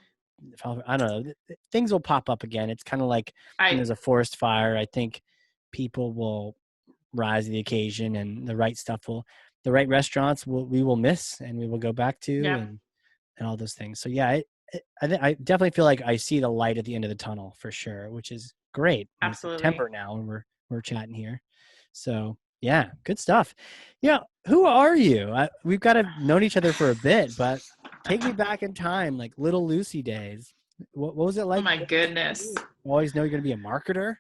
I don't know. Things will pop up again. It's kind of like when I there's a forest fire. I think people will rise to the occasion, and the right restaurants we will miss, and we will go back to, Yeah, and all those things. So yeah, I definitely feel like I see the light at the end of the tunnel for sure, which is great. I mean, it's absolutely. September now, and we're chatting here. So yeah, good stuff. Yeah, who are you? We've got to known each other for a bit, but take me back in time, like little Lucy days. What was it Oh like? my goodness. You always know you're going to be a marketer,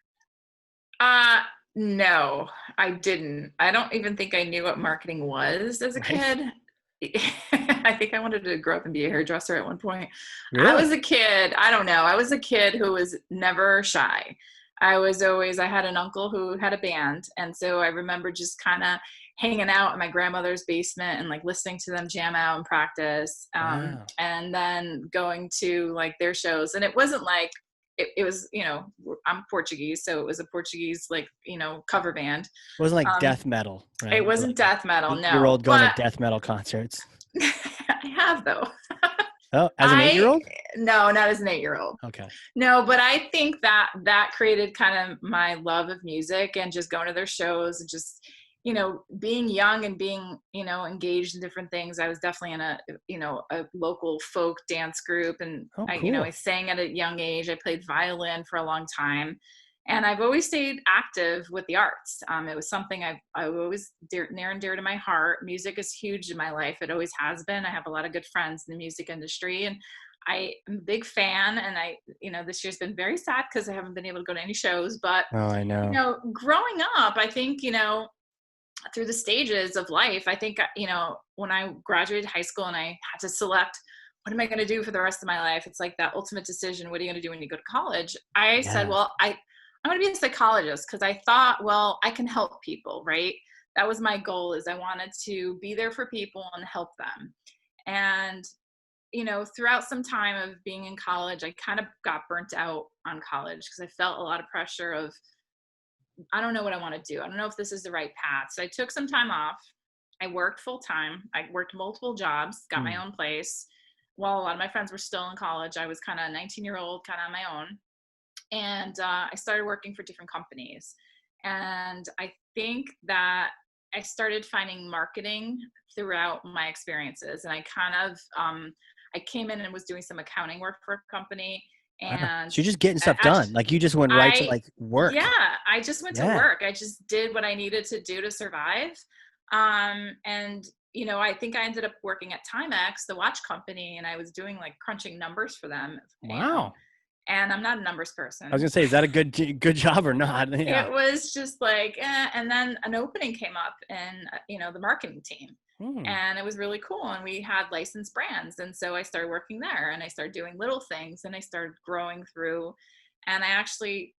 Uh no, I didn't. I don't even think I knew what marketing was as a right? kid. I think I wanted to grow up and be a hairdresser at one point. I was Really? a kid, I don't know. I was a kid who was never shy. I had an uncle who had a band. And so I remember just kind of hanging out in my grandmother's basement and like listening to them jam out and practice. Wow. And then going to like their shows. And it wasn't like, it was, I'm Portuguese. So it was a Portuguese, like, cover band. It wasn't like Um, death metal, it right? You're wasn't like an death metal, no. 8-year-old going to But death metal concerts. I have though. Oh, as an I 8-year-old? No, not as an 8-year-old. Okay. No, but I think that created kind of my love of music and just going to their shows and just being young and being engaged in different things. I was definitely in a local folk dance group, and Oh, I cool. sang at a young age. I played violin for a long time, and I've always stayed active with the arts. It was something I always near and dear to my heart. Music is huge in my life. It always has been. I have a lot of good friends in the music industry, and I am a big fan. And this year's been very sad because I haven't been able to go to any shows. But Oh, I know. growing up, I think through the stages of life, I think when I graduated high school and I had to select what am I going to do for the rest of my life, it's like that ultimate decision. What are you going to do when you go to college? I said, Yeah. well, I'm going to be a psychologist because I thought, well, I can help people, right? That was my goal, is I wanted to be there for people and help them. And throughout some time of being in college, I kind of got burnt out on college because I felt a lot of pressure of, I don't know what I want to do. I don't know if this is the right path. So I took some time off. I worked full time. I worked multiple jobs, got my Hmm. own place. While a lot of my friends were still in college, I was kind of a 19-year-old, kind of on my own. And I started working for different companies. And I think that I started finding marketing throughout my experiences. And I came in and was doing some accounting work for a company. Wow. And So you're just getting I, stuff done. Like you just went right to I like work. yeah, I just went to Yeah. work. I just did what I needed to do to survive. And I think I ended up working at Timex, the watch company, and I was doing like crunching numbers for them, Wow. and I'm not a numbers I was person. gonna say, is that a good job or not? Yeah. It was just like, and then an opening came up in, the marketing team. Hmm. And it was really cool. And we had licensed brands. And so I started working there and I started doing little things and I started growing through. And I actually,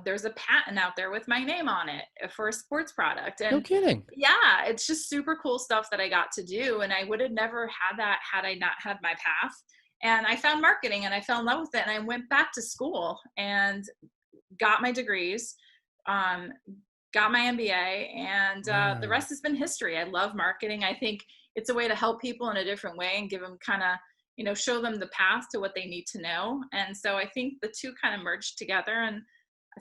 there's a patent out there with my name on it for a sports product. No And kidding. yeah, it's just super cool stuff that I got to do. And I would have never had that had I not had my path. And I found marketing and I fell in love with it. And I went back to school and got my degrees, um, got my MBA, and the Wow. rest has been history. I love marketing. I think it's a way to help people in a different way and give them kind of, show them the path to what they need to know. And so I think the two kind of merged together. And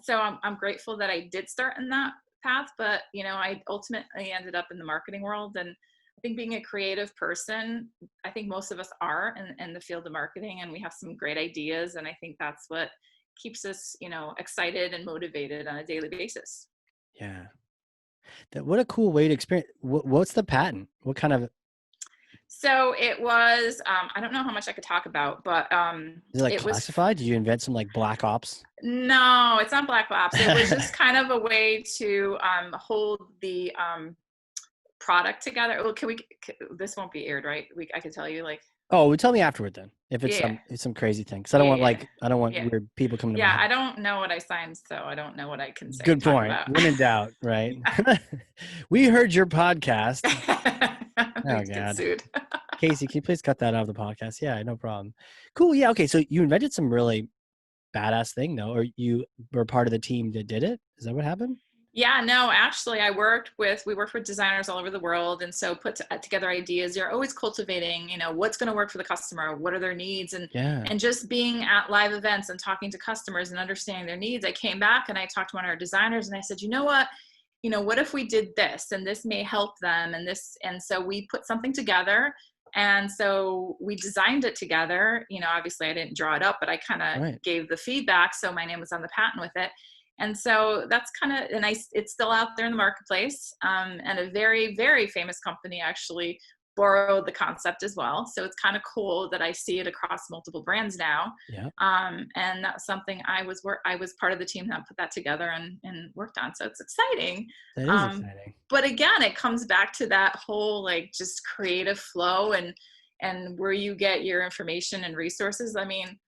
so I'm grateful that I did start in that path, but I ultimately ended up in the marketing world. And I think being a creative person, I think most of us are in the field of marketing, and we have some great ideas. And I think that's what keeps us, excited and motivated on a daily basis. Yeah. What a cool way to experience. What's the patent? What kind of, So it was, I don't know how much I could talk about, but is it like it was, classified? Did you invent some like black ops? no, it's not Black Ops. It was just kind of a way to hold the product together. Well, this won't be aired, right? I could tell you, like, Oh, well, tell me afterward then. If yeah, it's some crazy thing. Cause yeah, I don't want yeah. weird people coming to my Yeah, house. I don't know what I signed, so I don't know what I can say and Good talk point. about. When in doubt, right? Yeah. We heard your podcast. Oh We'd get God. sued. Casey, can you please cut that out of the podcast? Yeah, no problem. Cool. Yeah. Okay. So you invented some really badass thing though, or you were part of the team that did it. Is that what happened? Yeah, no, actually, we worked with designers all over the world. And so together ideas, you're always cultivating, what's going to work for the customer, what are their needs, Yeah. and just being at live events and talking to customers and understanding their needs. I came back and I talked to one of our designers and I said, what if we did this and this may help them and this, and so we put something together. And so we designed it together. Obviously I didn't draw it up, but I kind of Right. gave the feedback. So my name was on the patent with it. And so that's kind of, and it's still out there in the marketplace. And a very, very famous company actually borrowed the concept as well. So it's kind of cool that I see it across multiple brands now. Yeah. And that's something I was part of the team that put that together and worked on. So it's exciting. That is exciting. But again, it comes back to that whole like just creative flow and where you get your information and resources. I mean,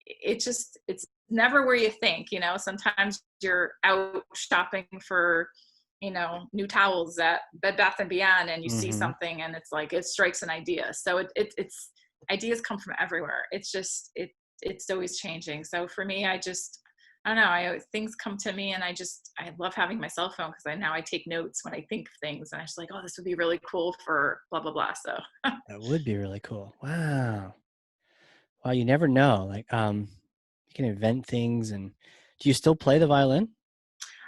it's never where you think. Sometimes you're out shopping for new towels at Bed Bath and Beyond and you see Mm-hmm. something and it's like it strikes an idea. So it's ideas come from everywhere. It's always changing. So for me, I don't know, things come to me and I love having my cell phone because I take notes when I think of things and I'm just like, oh, this would be really cool for blah blah blah. So That would be really cool. Wow. Wow. You never know. Like, you can invent things. And do you still play the violin?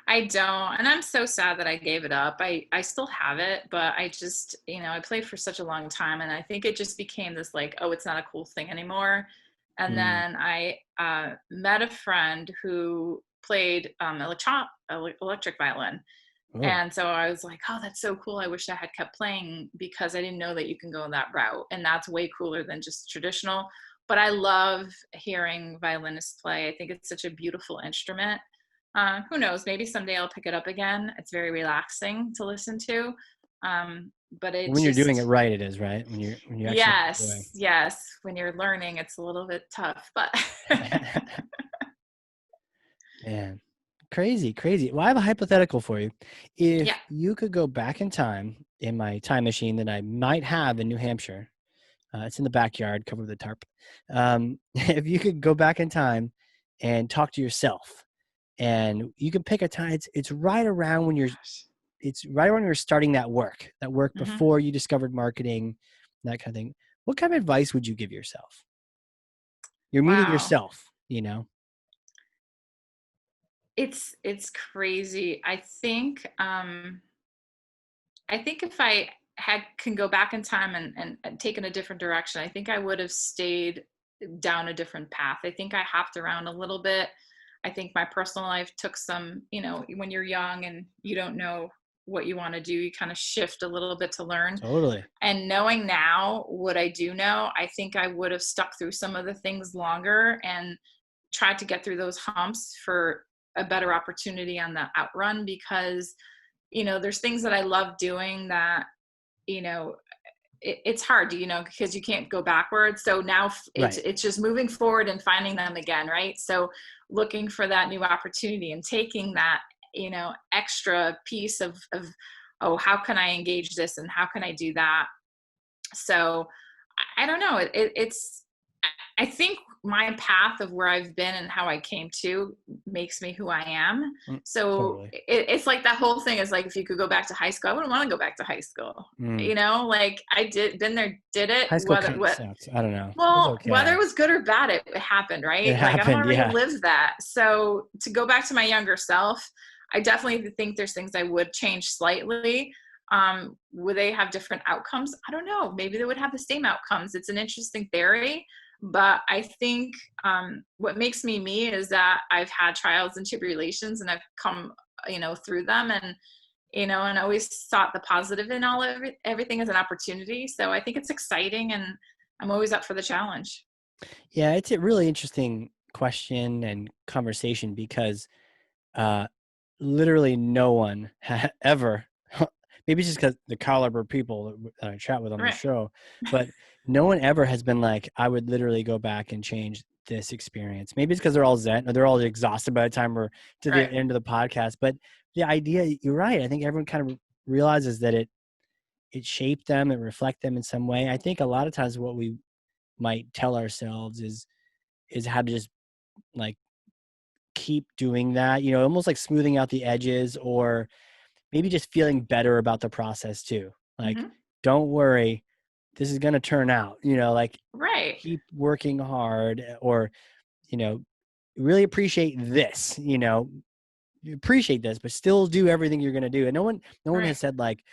I don't, and I'm so sad that I gave it up. I still have it, but I just, I played for such a long time, and I think it just became this like, oh, it's not a cool thing anymore. And Mm. then I met a friend who played electric violin, Oh, and so I was like, oh, that's so cool. I wish I had kept playing because I didn't know that you can go that route, and that's way cooler than just traditional. But I love hearing violinists play. I think it's such a beautiful instrument. Who knows? Maybe someday I'll pick it up again. It's very relaxing to listen to. But it when you're doing it just, right, it is right. When you actually doing. yes. When you're learning, it's a little bit tough, but Man, crazy. Well, I have a hypothetical for you. If yeah. you could go back in time in my time machine that I might have in New Hampshire, it's in the backyard, covered with a tarp. If you could go back in time and talk to yourself, and you can pick a time, it's right around when it's right around when you're starting that work Hmm. before you discovered marketing, that kind of thing. What kind of advice would you give yourself? You're meeting Wow. yourself. It's crazy. I think if I can go back in time and taken a different direction, I think I would have stayed down a different path. I think I hopped around a little bit. I think my personal life took some, when you're young and you don't know what you want to do, you kind of shift a little bit to learn. Totally. And knowing now what I do know, I think I would have stuck through some of the things longer and tried to get through those humps for a better opportunity on the outrun because, there's things that I love doing that, you know, it's hard, because you can't go backwards. So now Right. it's just moving forward and finding them again, right? So looking for that new opportunity and taking that, extra piece of oh, how can I engage this and how can I do that? So I don't know. It's I think my path of where I've been and how I came to makes me who I am. Mm, So totally. it's like that whole thing is like, if you could go back to high school, I wouldn't want to go back to high school. Mm. Like been there, did it, High school kind of sucked. I don't know. It was well, whether okay. it was good or bad, it happened, It right? Like, I don't happened. want to Yeah. relive that. So to go back to my younger self, I definitely think there's things I would change slightly. Would they have different outcomes? I don't know. Maybe they would have the same outcomes. It's an interesting theory, but I think what makes me me is that I've had trials and tribulations and I've come, through them. and always sought the positive in everything as an opportunity. So I think it's exciting, and I'm always up for the challenge. Yeah, it's a really interesting question and conversation because uh, literally no one ever, maybe it's just because the caliber of people that I chat with on the Right. show, but no one ever has been like, I would literally go back and change this experience. Maybe it's because they're all zen or they're all exhausted by the time we're to the Right. end of the podcast. But the idea, you're right. I think everyone kind of realizes that it shaped them, it reflected them in some way. I think a lot of times what we might tell ourselves is how to just like keep doing that, almost like smoothing out the edges, or maybe just feeling better about the process too. Like, Hmm. don't worry, this is going to turn out, like Right. keep working hard, or, you know, really appreciate this, you appreciate this, but still do everything you're going to do. And no one Right. has said like,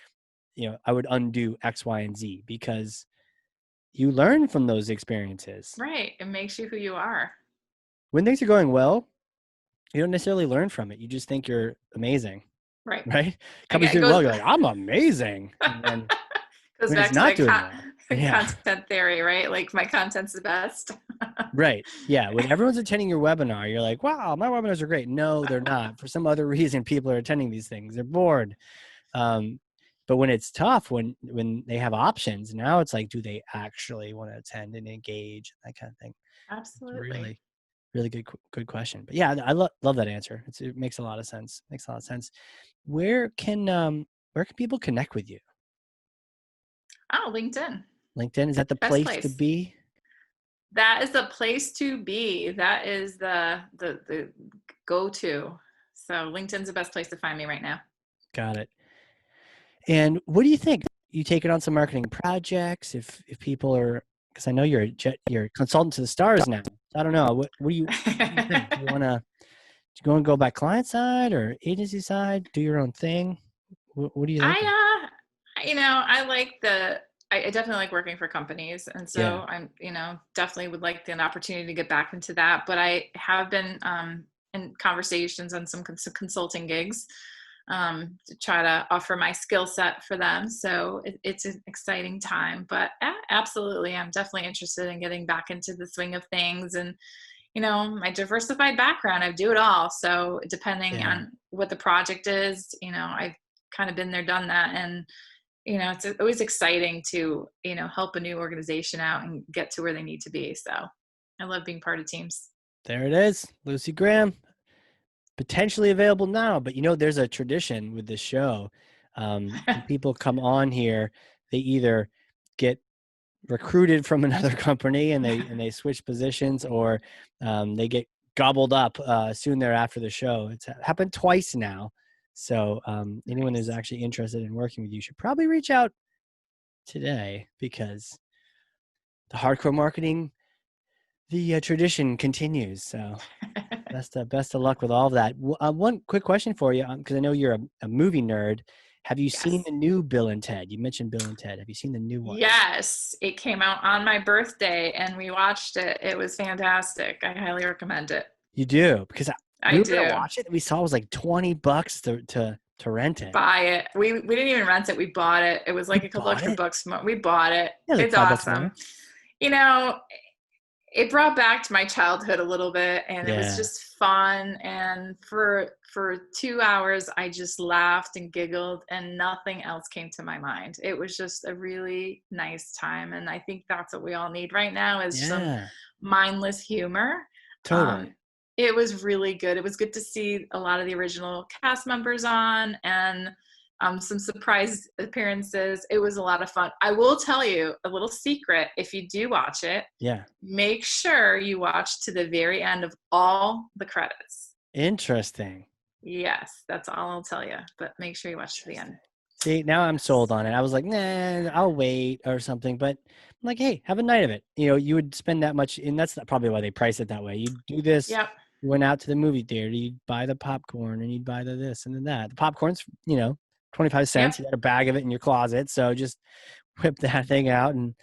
I would undo X, Y, and Z, because you learn from those experiences. Right. It makes you who you are. When things are going well, you don't necessarily learn from it. You just think you're amazing, Right. right? I Company's get it doing well, goes you're like, I'm amazing. And then goes when it's back to not that doing well, yeah, content theory, right? Like my content's the best. right. Yeah, when everyone's attending your webinar, you're like, wow, my webinars are great. No, they're not. For some other reason, people are attending these things. They're bored. Um, but when it's tough, when they have options, now it's like, do they actually want to attend and engage, that kind of thing? It's Absolutely. really, really good question. But yeah, I love that answer. It makes a lot of sense. Makes a lot of sense. Where can people connect with you? Oh, LinkedIn. LinkedIn, is that the Best place to place. be? That is the place to be. That is the go-to. So LinkedIn's the best place to find me right now. Got it. And what do you think? You taking on some marketing projects? If people are, because I know you're a consultant to the stars now. I don't know. What do you think? Do you want to go by client side or agency side? Do your own thing? What are you thinking? I like I definitely like working for companies. And Yeah. so I'm, definitely would like an opportunity to get back into that. But I have been in conversations on some consulting gigs to try to offer my skill set for them. So it's an exciting time. But absolutely, I'm definitely interested in getting back into the swing of things. And my diversified background, I do it all. So depending Yeah. on what the project is, I've kind of been there, done that. And, it's always exciting to, help a new organization out and get to where they need to be. So I love being part of teams. There it is. Lucy Graham, potentially available now. But there's a tradition with this show. When people come on here, they either get recruited from another company and they switch positions, or they get gobbled up soon thereafter the show. It's happened twice now. So anyone who's Nice. actually interested in working with you should probably reach out today, because the hardcore marketing, the tradition continues. So best of luck with all of that. One quick question for you, because I know you're a movie nerd. Have you seen Yes. the new Bill and Ted? You mentioned Bill and Ted. Have you seen the new one? Yes. It came out on my birthday and we watched it. It was fantastic. I highly recommend it. You do, because we I were gonna do. watch it. We saw it was like $20 to rent it. Buy it. We didn't even rent it. We bought it. It was You like a couple bought extra it? bucks more. We bought it. Yeah, like It's $5 awesome. more. You know, it brought back to my childhood a little bit, and it was Yeah, just fun. And for 2 hours I just laughed and giggled and nothing else came to my mind. It was just a really nice time, and I think that's what we all need right now, is some yeah, mindless humor. totally. um, it was really good. It was good to see a lot of the original cast members on, and some surprise appearances. It was a lot of fun. I will tell you a little secret: if you do watch it, Yeah, make sure you watch to the very end of all the credits. interesting. Yes, that's all I'll tell you. But make sure you watch to the Interesting. end. See, now I'm sold Yes. on it. I was like, nah, I'll wait or something. But I'm like, hey, have a night of it. You would spend that much, and that's probably why they price it that way. You do this, Yep. you went out to the movie theater, you'd buy the popcorn and you'd buy the this and then that. The popcorn's, 25 Yep. cents. You got a bag of it in your closet. So just whip that thing out and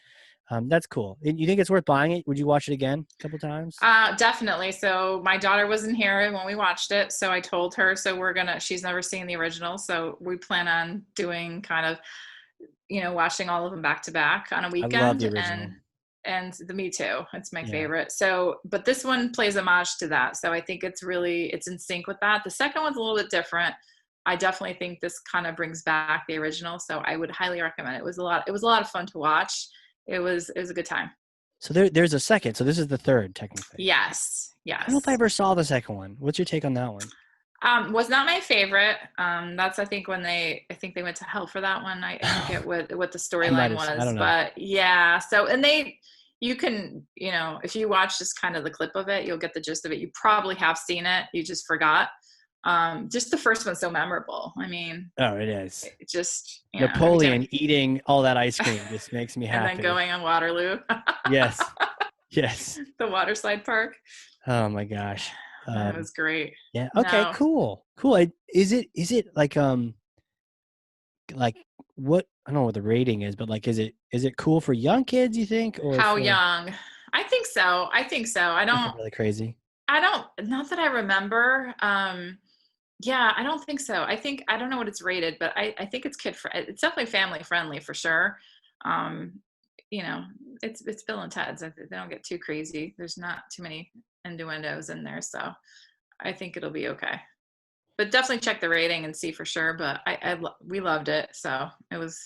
That's cool. You think it's worth buying it? Would you watch it again a couple times? Definitely. So my daughter wasn't here when we watched it, so I told her. So she's never seen the original, so we plan on doing kind of, watching all of them back to back on a I love the weekend, original. and me too. It's my Yeah. favorite. So, but this one plays homage to that. So I think it's in sync with that. The second one's a little bit different. I definitely think this kind of brings back the original. So I would highly recommend it. It was a lot of fun to watch. It was a good time. So there's a second. So this is the third, technically. Yes. I don't know if I ever saw the second one. What's your take on that one? Was not my favorite. That's I think they went to hell for that one. I forget what the storyline was, I don't know. but yeah. So you can, if you watch just kind of the clip of it, you'll get the gist of it. You probably have seen it, you just forgot. Just the first one's so memorable. I mean, oh, it is. It just Napoleon eating all that ice cream just makes me happy. And then going on Waterloo. Yes. The water slide park. Oh my gosh. That was great. Yeah. Okay. No. Cool. Is it like what, I don't know what the rating is, but like, is it cool for young kids, you think? Or how young? I think so. I don't really crazy. not that I remember. Yeah, I don't think so. I don't know what it's rated, but I think it's it's definitely family friendly for sure. It's Bill and Ted's. They don't get too crazy. There's not too many innuendos in there, so I think it'll be okay. But definitely check the rating and see for sure. But we loved it, so it was.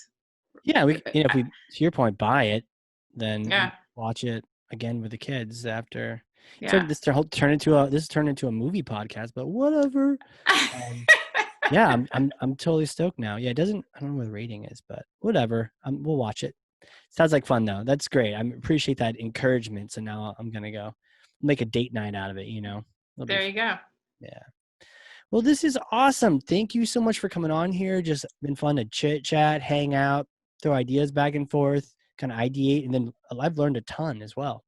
Yeah, if we, to your point, buy it, then Yeah. watch it again with the kids after. Yeah. This turned into a movie podcast, but whatever. Yeah, I'm totally stoked now. Yeah, I don't know what the rating is, but whatever. We'll watch it. Sounds like fun though. That's great. I appreciate that encouragement. So now I'm gonna go make a date night out of it. There you go. Yeah. Well, this is awesome. Thank you so much for coming on here. Just been fun to chit chat, hang out, throw ideas back and forth, kind of ideate, and then I've learned a ton as well.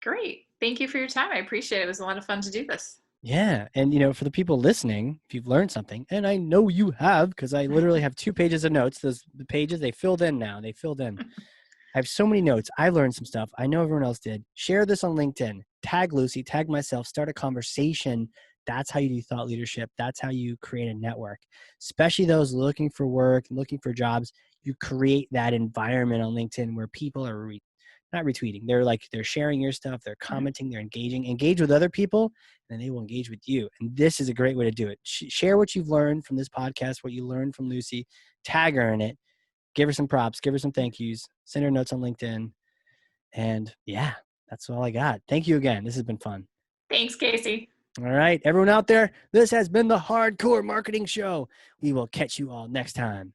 Great. Thank you for your time. I appreciate it. It was a lot of fun to do this. Yeah. And, for the people listening, if you've learned something, and I know you have, because I literally have 2 pages of notes. The pages, they filled in now. They filled in. I have so many notes. I learned some stuff. I know everyone else did. Share this on LinkedIn. Tag Lucy, tag myself, start a conversation. That's how you do thought leadership. That's how you create a network, especially those looking for work, looking for jobs. You create that environment on LinkedIn where people are not retweeting. They're sharing your stuff. They're commenting. They're engaging. Engage with other people, and they will engage with you. And this is a great way to do it. Share what you've learned from this podcast, what you learned from Lucy. Tag her in it. Give her some props. Give her some thank yous. Send her notes on LinkedIn. And yeah, that's all I got. Thank you again. This has been fun. Thanks, Casey. All right, everyone out there, this has been the Hardcore Marketing Show. We will catch you all next time.